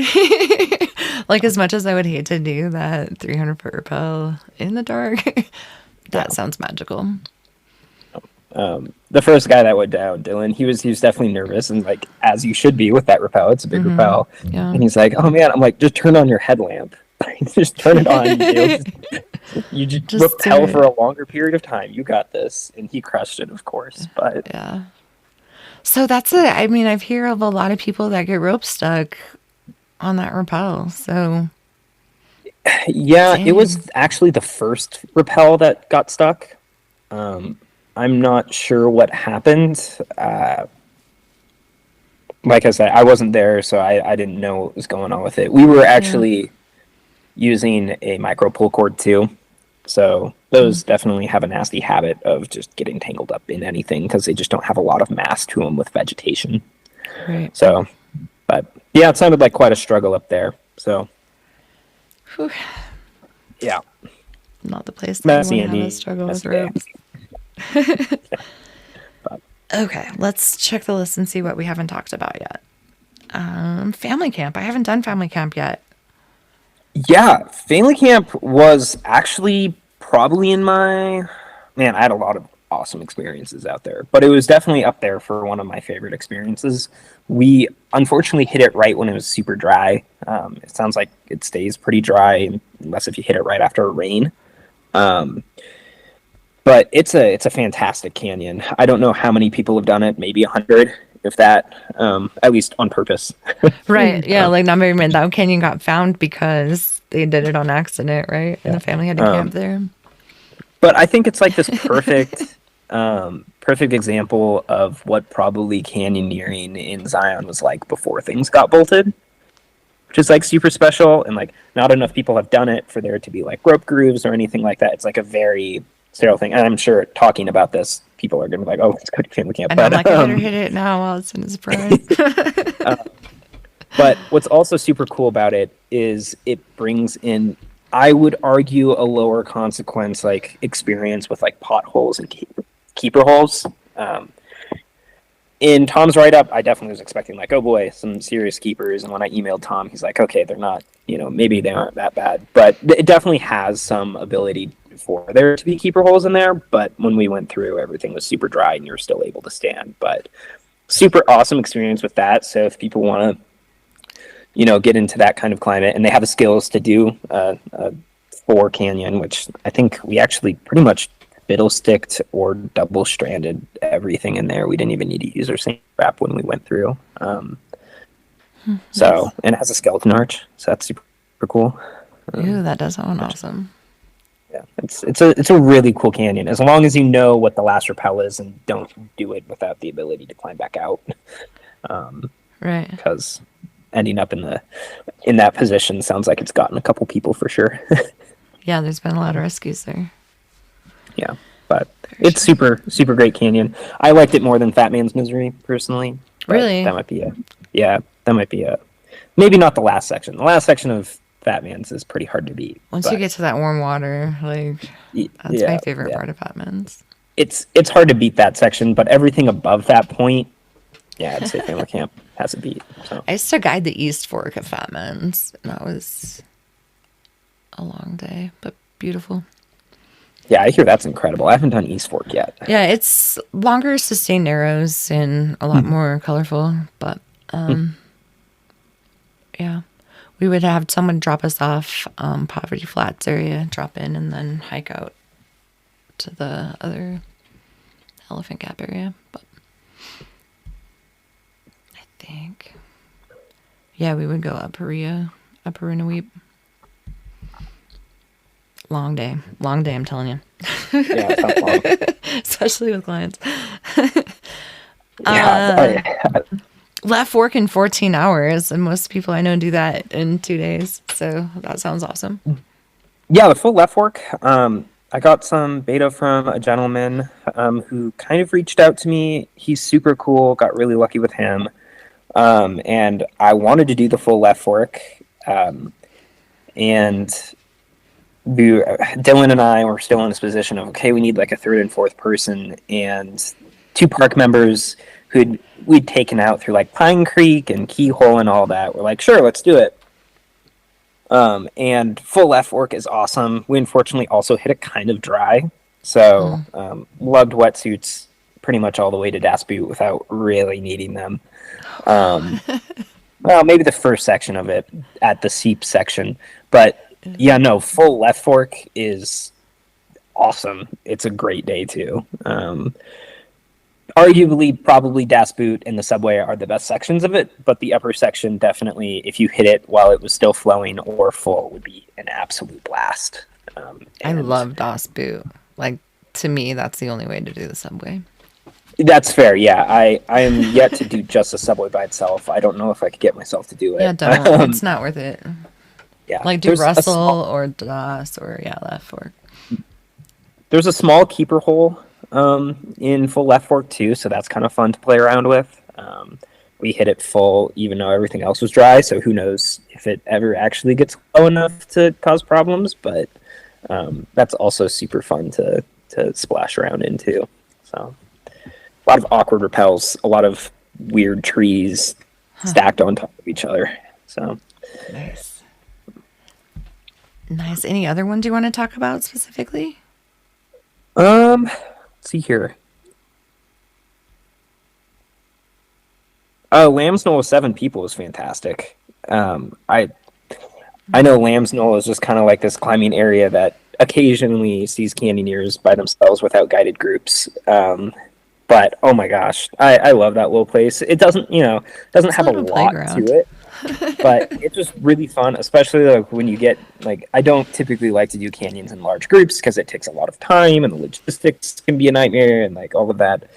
[SPEAKER 1] Like as much as I would hate to do that 300-foot rappel in the dark, that
[SPEAKER 2] Yeah.
[SPEAKER 1] sounds magical.
[SPEAKER 2] The first guy that went down, Dylan, he was definitely nervous, and like as you should be with that rappel, it's a big rappel,
[SPEAKER 1] Yeah.
[SPEAKER 2] and he's like, "Oh man," I'm like, "Just turn on your headlamp, just turn it on, you just
[SPEAKER 1] Just do
[SPEAKER 2] rappel for
[SPEAKER 1] it.
[SPEAKER 2] a longer period of time. You got this," and he crushed it, of course. But
[SPEAKER 1] Yeah. So that's it. I mean, I've heard of a lot of people that get rope stuck on that rappel. So,
[SPEAKER 2] yeah, it
[SPEAKER 1] dang.
[SPEAKER 2] was actually the first rappel that got stuck. Um, I'm not sure what happened. Like I said, I wasn't there, so I didn't know what was going on with it. We were
[SPEAKER 1] Yeah.
[SPEAKER 2] actually using a micro pull cord too. So those definitely have a nasty habit of just getting tangled up in anything because they just don't have a lot of mass to them with vegetation.
[SPEAKER 1] Right.
[SPEAKER 2] So, but yeah, it sounded like quite a struggle up there. So
[SPEAKER 1] Whew.
[SPEAKER 2] yeah,
[SPEAKER 1] Not the place that you want
[SPEAKER 2] messy
[SPEAKER 1] to have a
[SPEAKER 2] indeed.
[SPEAKER 1] struggle with
[SPEAKER 2] Messy day.
[SPEAKER 1] ropes.
[SPEAKER 2] But
[SPEAKER 1] Okay, let's check the list and see what we haven't talked about yet. Family camp. I haven't done family camp yet.
[SPEAKER 2] yeah, family camp was actually probably in my man. I had a lot of awesome experiences out there, but it was definitely up there for one of my favorite experiences. We unfortunately hit it right when it was super dry. It sounds like it stays pretty dry unless if you hit it right after a rain. Um, but it's a fantastic canyon. I don't know how many people have done it, maybe 100, if that, at least on purpose.
[SPEAKER 1] Right. Yeah.
[SPEAKER 2] um,
[SPEAKER 1] Like not very many. That canyon got found because they did it on accident, right? And
[SPEAKER 2] yeah.
[SPEAKER 1] the family had to camp
[SPEAKER 2] Um,
[SPEAKER 1] there.
[SPEAKER 2] but I think it's like this perfect example of what probably canyoneering in Zion was like before things got bolted, which is like super special, and like not enough people have done it for there to be like rope grooves or anything like that. It's like a very sterile thing, and I'm sure talking about this, people are gonna be like, "Oh, let's go to family camp,"
[SPEAKER 1] And I'm like, I better hit it now while it's in its prime.
[SPEAKER 2] uh, but what's also super cool about it is it brings in, I would argue, a lower consequence like experience with like potholes and keeper holes. Um, in Tom's write up, I definitely was expecting like, oh boy, some serious keepers. And when I emailed Tom, he's like, okay, they're not, maybe they aren't that bad, but it definitely has some ability for there to be keeper holes in there. But when we went through, everything was super dry and you're still able to stand. But super awesome experience with that. So if people want to, get into that kind of climate and they have the skills to do a 4 canyon, which I think we actually pretty much fiddle sticked or double stranded everything in there. We didn't even need to use our same wrap when we went through.
[SPEAKER 1] Nice.
[SPEAKER 2] And it has a skeleton arch, so that's super cool.
[SPEAKER 1] Ooh,
[SPEAKER 2] Um,
[SPEAKER 1] that does sound awesome.
[SPEAKER 2] yeah, it's a really cool canyon as long as you know what the last rappel is and don't do it without the ability to climb back out.
[SPEAKER 1] Right.
[SPEAKER 2] Because ending up in that position sounds like it's gotten a couple people for sure.
[SPEAKER 1] Yeah, there's been a lot of rescues there.
[SPEAKER 2] Yeah, but
[SPEAKER 1] Very
[SPEAKER 2] it's
[SPEAKER 1] sure.
[SPEAKER 2] super super great canyon. I liked it more than Fat Man's Misery personally, but
[SPEAKER 1] Really?
[SPEAKER 2] that might be a maybe not the last section. The last section of Fat Man's is pretty hard to beat,
[SPEAKER 1] Once you
[SPEAKER 2] but
[SPEAKER 1] get to that warm water, like that's my
[SPEAKER 2] yeah,
[SPEAKER 1] favorite
[SPEAKER 2] yeah,
[SPEAKER 1] part of Batman's.
[SPEAKER 2] it's hard to beat that section, but everything above that point, yeah, I'd say Family Camp has a beat. So
[SPEAKER 1] I used to guide the East Fork of Fatman's, and that was a long day, but beautiful.
[SPEAKER 2] yeah, I hear that's incredible. I haven't done East Fork yet.
[SPEAKER 1] Yeah, it's longer, sustained arrows, and a lot more colorful. But yeah, we would have someone drop us off Poverty Flats area, drop in, and then hike out to the other Elephant Gap area. But I think, yeah, we would go up Paria, up Parunaweep. Long day. Long day, I'm telling you.
[SPEAKER 2] Yeah, it's not long.
[SPEAKER 1] Especially with clients.
[SPEAKER 2] Yeah,
[SPEAKER 1] Left Fork in 14 hours, and most people I know do that in 2 days. So that sounds awesome.
[SPEAKER 2] yeah, the full left fork. I got some beta from a gentleman who kind of reached out to me. He's super cool. Got really lucky with him. And I wanted to do the full left fork. And Dylan and I were still in this position of, okay, we need like a third and fourth person, and two park members we'd taken out through like Pine Creek and Keyhole and all that. We're like, sure, let's do it. And full left fork is awesome. We unfortunately also hit it kind of dry. So loved wetsuits pretty much all the way to Das Boot without really needing them. Well, maybe the first section of it at the seep section. But yeah, no, full left fork is awesome. It's a great day too. Arguably, probably Das Boot and the subway are the best sections of it, but the upper section definitely, if you hit it while it was still flowing or full, would be an absolute blast.
[SPEAKER 1] I love Das Boot. Like, to me, that's the only way to do the subway.
[SPEAKER 2] That's fair, yeah. I am yet to do just the subway by itself. I don't know if I could get myself to do it.
[SPEAKER 1] Yeah, don't. It's not worth it.
[SPEAKER 2] Yeah,
[SPEAKER 1] like do Russell or Das or left fork.
[SPEAKER 2] There's a small keeper hole in full left fork too, so that's kind of fun to play around with. We hit it full even though everything else was dry, so who knows if it ever actually gets low enough to cause problems, but that's also super fun to splash around into. So a lot of awkward rappels, a lot of weird trees stacked on top of each other. So
[SPEAKER 1] nice. Any other ones you want to talk about specifically?
[SPEAKER 2] Let's see here. Lamb's Knoll with 7 people is fantastic. I know Lamb's Knoll is just kind of like this climbing area that occasionally sees canyoneers by themselves without guided groups. But oh my gosh, I love that little place. It doesn't have a lot to it, but it's just really fun, especially like when you get like, I don't typically like to do canyons in large groups because it takes a lot of time and the logistics can be a nightmare and like all of that.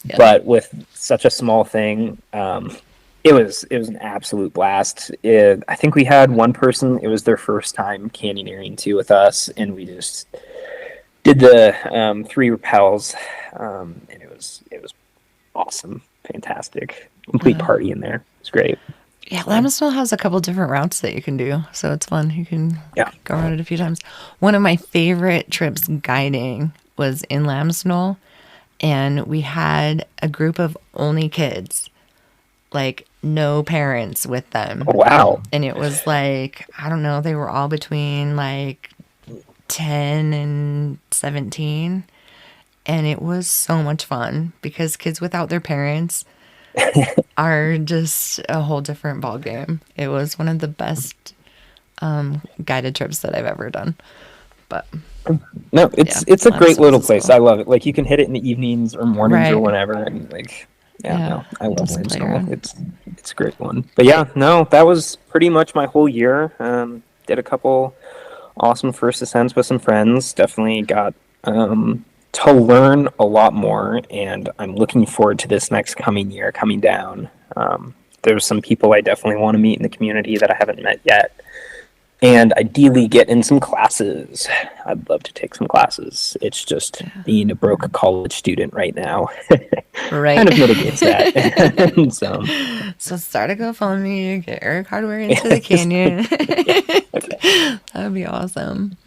[SPEAKER 2] Yeah. But with such a small thing, it was an absolute blast. I think we had one person, it was their first time canyoneering too with us, and we just did the 3 rappels, and it was awesome, fantastic, complete party in there. It's great.
[SPEAKER 1] Yeah, Lamb's Knoll has a couple different routes that you can do, so it's fun. You can go around it a few times. One of my favorite trips guiding was in Lamb's Knoll, and we had a group of only kids, like no parents with them.
[SPEAKER 2] Oh, wow.
[SPEAKER 1] And it was like, I don't know, they were all between like 10 and 17, and it was so much fun because kids without their parents are just a whole different ball game. It was one of the best guided trips that I've ever done. But
[SPEAKER 2] no, it's a great little place. Cool. I love it. Like you can hit it in the evenings or mornings or whenever, and like no, I love Lamb's Knoll. It's a great one. But yeah, no, that was pretty much my whole year. Did a couple awesome first ascents with some friends. Definitely got to learn a lot more, and I'm looking forward to this next coming year coming down. There's some people I definitely want to meet in the community that I haven't met yet, and ideally get in some classes. I'd love to take some classes. It's just being a broke college student right now.
[SPEAKER 1] Right.
[SPEAKER 2] Kind of mitigates that.
[SPEAKER 1] So start a GoFundMe, get Eric Hardwick into the canyon. That would be awesome.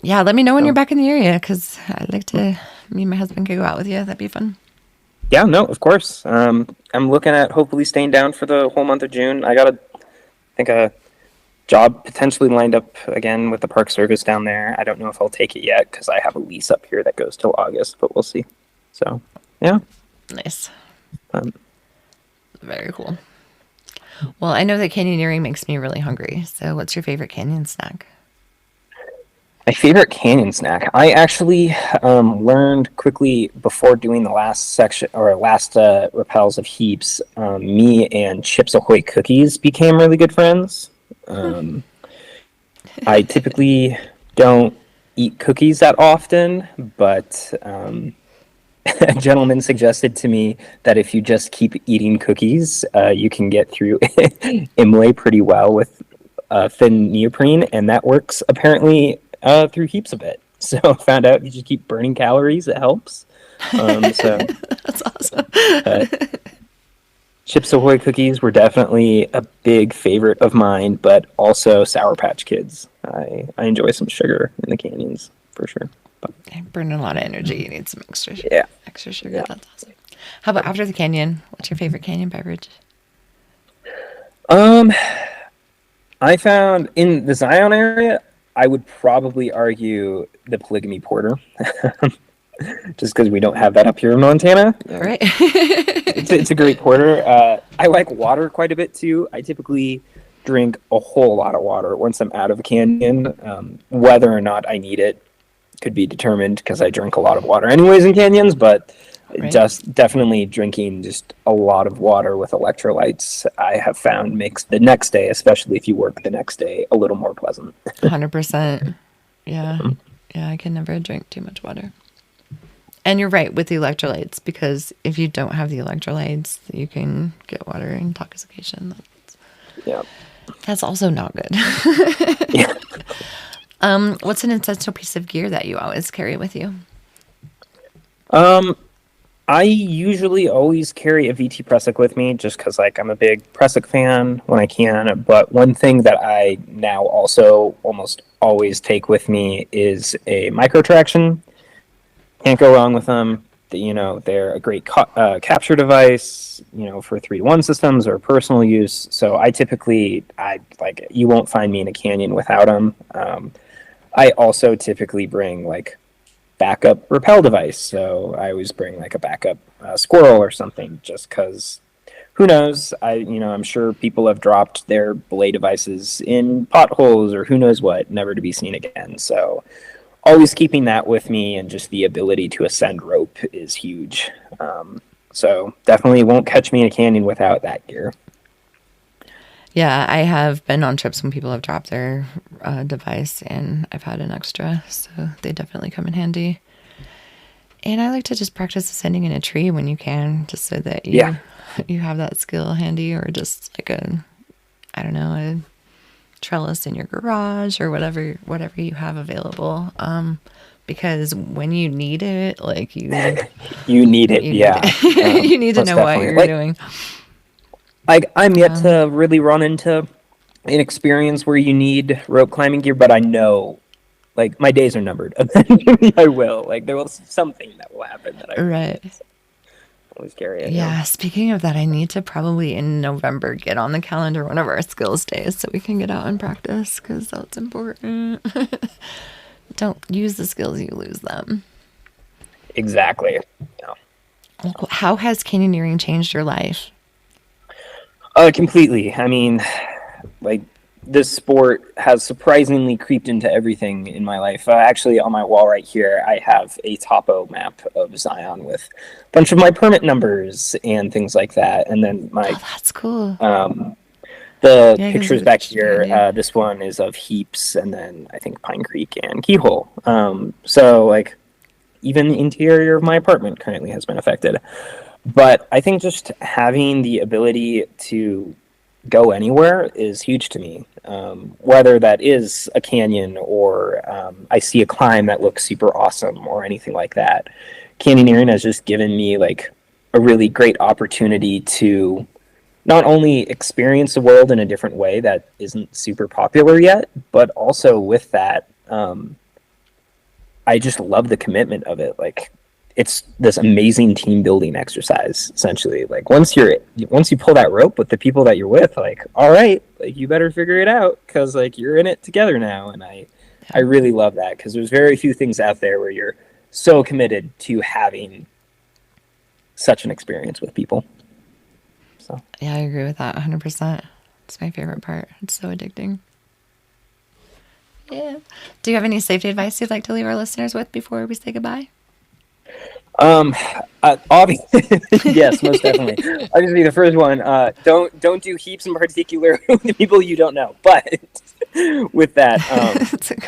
[SPEAKER 1] Yeah, let me know when you're back in the area, because I'd like to, me and my husband could go out with you. That'd be fun.
[SPEAKER 2] Yeah, no, of course. I'm looking at hopefully staying down for the whole month of June. I got a job potentially lined up again with the Park Service down there. I don't know if I'll take it yet because I have a lease up here that goes till August, but we'll see. So, yeah.
[SPEAKER 1] Nice. Very cool. Well, I know that canyoneering makes me really hungry. So what's your favorite canyon snack?
[SPEAKER 2] My favorite canyon snack. I actually learned quickly before doing the last section or last rappels of heaps. Me and Chips Ahoy cookies became really good friends. I typically don't eat cookies that often, but a gentleman suggested to me that if you just keep eating cookies, you can get through Imlay pretty well with thin neoprene, and that works apparently through heaps of it. So I found out you just keep burning calories, it helps. So
[SPEAKER 1] That's awesome.
[SPEAKER 2] uh, Chips Ahoy cookies were definitely a big favorite of mine, but also Sour Patch Kids. I enjoy some sugar in the canyons for sure. But,
[SPEAKER 1] I burn a lot of energy. You need some
[SPEAKER 2] yeah,
[SPEAKER 1] extra sugar.
[SPEAKER 2] yeah.
[SPEAKER 1] That's awesome. How about after the canyon? What's your favorite canyon beverage?
[SPEAKER 2] Um, I found in the Zion area, I would probably argue the Polygamy Porter, just because we don't have that up here in Montana.
[SPEAKER 1] Right.
[SPEAKER 2] It's a great porter. I like water quite a bit too. I typically drink a whole lot of water once I'm out of a canyon. Whether or not I need it could be determined because I drink a lot of water anyways in canyons, but
[SPEAKER 1] Right.
[SPEAKER 2] just definitely drinking just a lot of water with electrolytes, I have found makes the next day, especially if you work the next day, a little more pleasant.
[SPEAKER 1] 100%. Yeah. Yeah, I can never drink too much water. And you're right with the electrolytes, because if you don't have the electrolytes, you can get water intoxication.
[SPEAKER 2] Yeah.
[SPEAKER 1] That's also not good.
[SPEAKER 2] Yeah.
[SPEAKER 1] What's an essential piece of gear that you always carry with you?
[SPEAKER 2] I usually always carry a VT Pressic with me just because, like, I'm a big Pressic fan when I can. But one thing that I now also almost always take with me is a micro traction. Can't go wrong with them. They're a great capture device, for 3-to-1 systems or personal use. So you won't find me in a canyon without them. I also typically bring like backup rappel device. So I always bring like a backup squirrel or something, just because who knows? I'm sure people have dropped their belay devices in potholes or who knows what, never to be seen again. So always keeping that with me, and just the ability to ascend rope is huge. So definitely won't catch me in a canyon without that gear.
[SPEAKER 1] Yeah, I have been on trips when people have dropped their device, and I've had an extra, so they definitely come in handy. And I like to just practice ascending in a tree when you can, just so that you have that skill handy, or just like a trellis in your garage or whatever you have available. Because when you need it, like you
[SPEAKER 2] need it,
[SPEAKER 1] you need to know what you're doing.
[SPEAKER 2] I'm yet to really run into an experience where you need rope climbing gear, but I know, like, my days are numbered. Eventually I will. Like, there will something that will happen that I
[SPEAKER 1] right.
[SPEAKER 2] always carry it.
[SPEAKER 1] Yeah, speaking of that, I need to probably in November get on the calendar one of our skills days so we can get out and practice, because that's important. Don't use the skills, you lose them.
[SPEAKER 2] Exactly. Yeah.
[SPEAKER 1] How has canyoneering changed your life?
[SPEAKER 2] Completely. I mean, like, this sport has surprisingly creeped into everything in my life. Actually, on my wall right here, I have a topo map of Zion with a bunch of my permit numbers and things like that. And then
[SPEAKER 1] that's cool.
[SPEAKER 2] Pictures back here, this one is of Heaps, and then I think Pine Creek and Keyhole. So, like, even the interior of my apartment currently has been affected. But I think just having the ability to go anywhere is huge to me. Whether that is a canyon or I see a climb that looks super awesome or anything like that. Canyoneering has just given me like a really great opportunity to not only experience the world in a different way that isn't super popular yet, but also with that, I just love the commitment of it. Like, it's this amazing team building exercise, essentially. Like, once you pull that rope with the people that you're with, like, all right, like, you better figure it out, because like you're in it together now. And I really love that, because there's very few things out there where you're so committed to having such an experience with people. So
[SPEAKER 1] yeah, I agree with that 100%. It's my favorite part. It's so addicting. Yeah. Do you have any safety advice you'd like to leave our listeners with before we say goodbye?
[SPEAKER 2] Obviously, yes, most definitely. Obviously, the first one, don't do Heaps in particular with the people you don't know. But with that,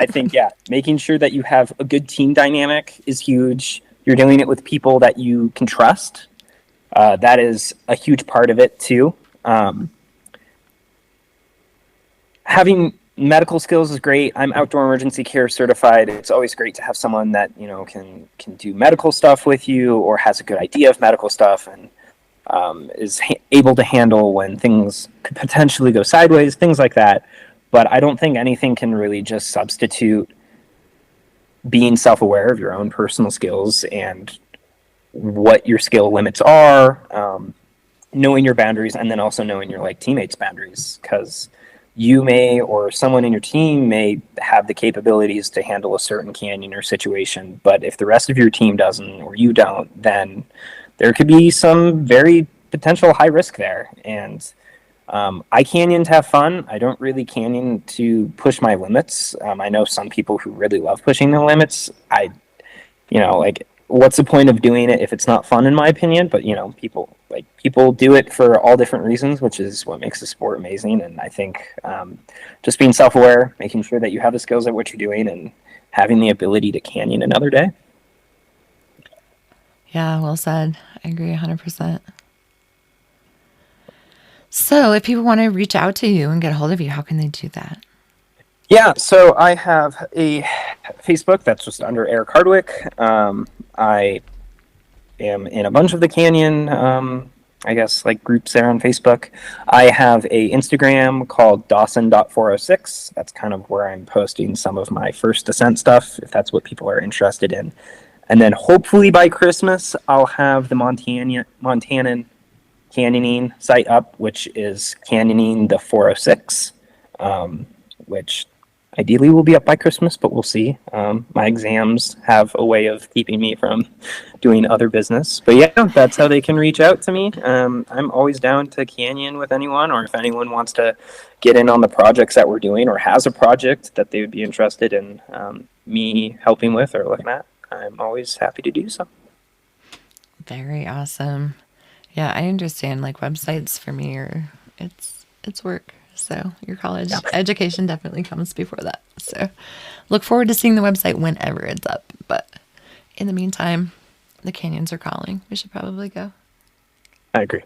[SPEAKER 2] I think, making sure that you have a good team dynamic is huge. You're doing it with people that you can trust. That is a huge part of it too. Having medical skills is great. I'm outdoor emergency care certified. It's always great to have someone that can do medical stuff with you, or has a good idea of medical stuff, and is able to handle when things could potentially go sideways, things like that. But I don't think anything can really just substitute being self-aware of your own personal skills and what your skill limits are, knowing your boundaries, and then also knowing your teammates' boundaries, because you may, or someone in your team may, have the capabilities to handle a certain canyon or situation, but if the rest of your team doesn't, or you don't, then there could be some very potential high risk there. And I canyon to have fun. I don't really canyon to push my limits. I know some people who really love pushing the limits. What's the point of doing it if it's not fun, in my opinion? But people do it for all different reasons, which is what makes the sport amazing. And I think just being self-aware, making sure that you have the skills at what you're doing, and having the ability to canyon another day.
[SPEAKER 1] Yeah, well said. I agree 100%. So if people want to reach out to you and get a hold of you, how can they do that?
[SPEAKER 2] Yeah, so I have a Facebook that's just under Eric Hardwick. I am in a bunch of the canyon, groups there on Facebook. I have a Instagram called Dawson.406. That's kind of where I'm posting some of my first descent stuff, if that's what people are interested in. And then hopefully by Christmas, I'll have the Montanan canyoning site up, which is Canyoning the 406, which ideally will be up by Christmas, but we'll see. My exams have a way of keeping me from doing other business. But yeah, that's how they can reach out to me. I'm always down to canyon with anyone, or if anyone wants to get in on the projects that we're doing, or has a project that they would be interested in me helping with or looking at, I'm always happy to do so.
[SPEAKER 1] Very awesome. Yeah, I understand. Websites for me it's work. So your college education definitely comes before that. So look forward to seeing the website whenever it's up. But in the meantime, the canyons are calling. We should probably go.
[SPEAKER 2] I agree.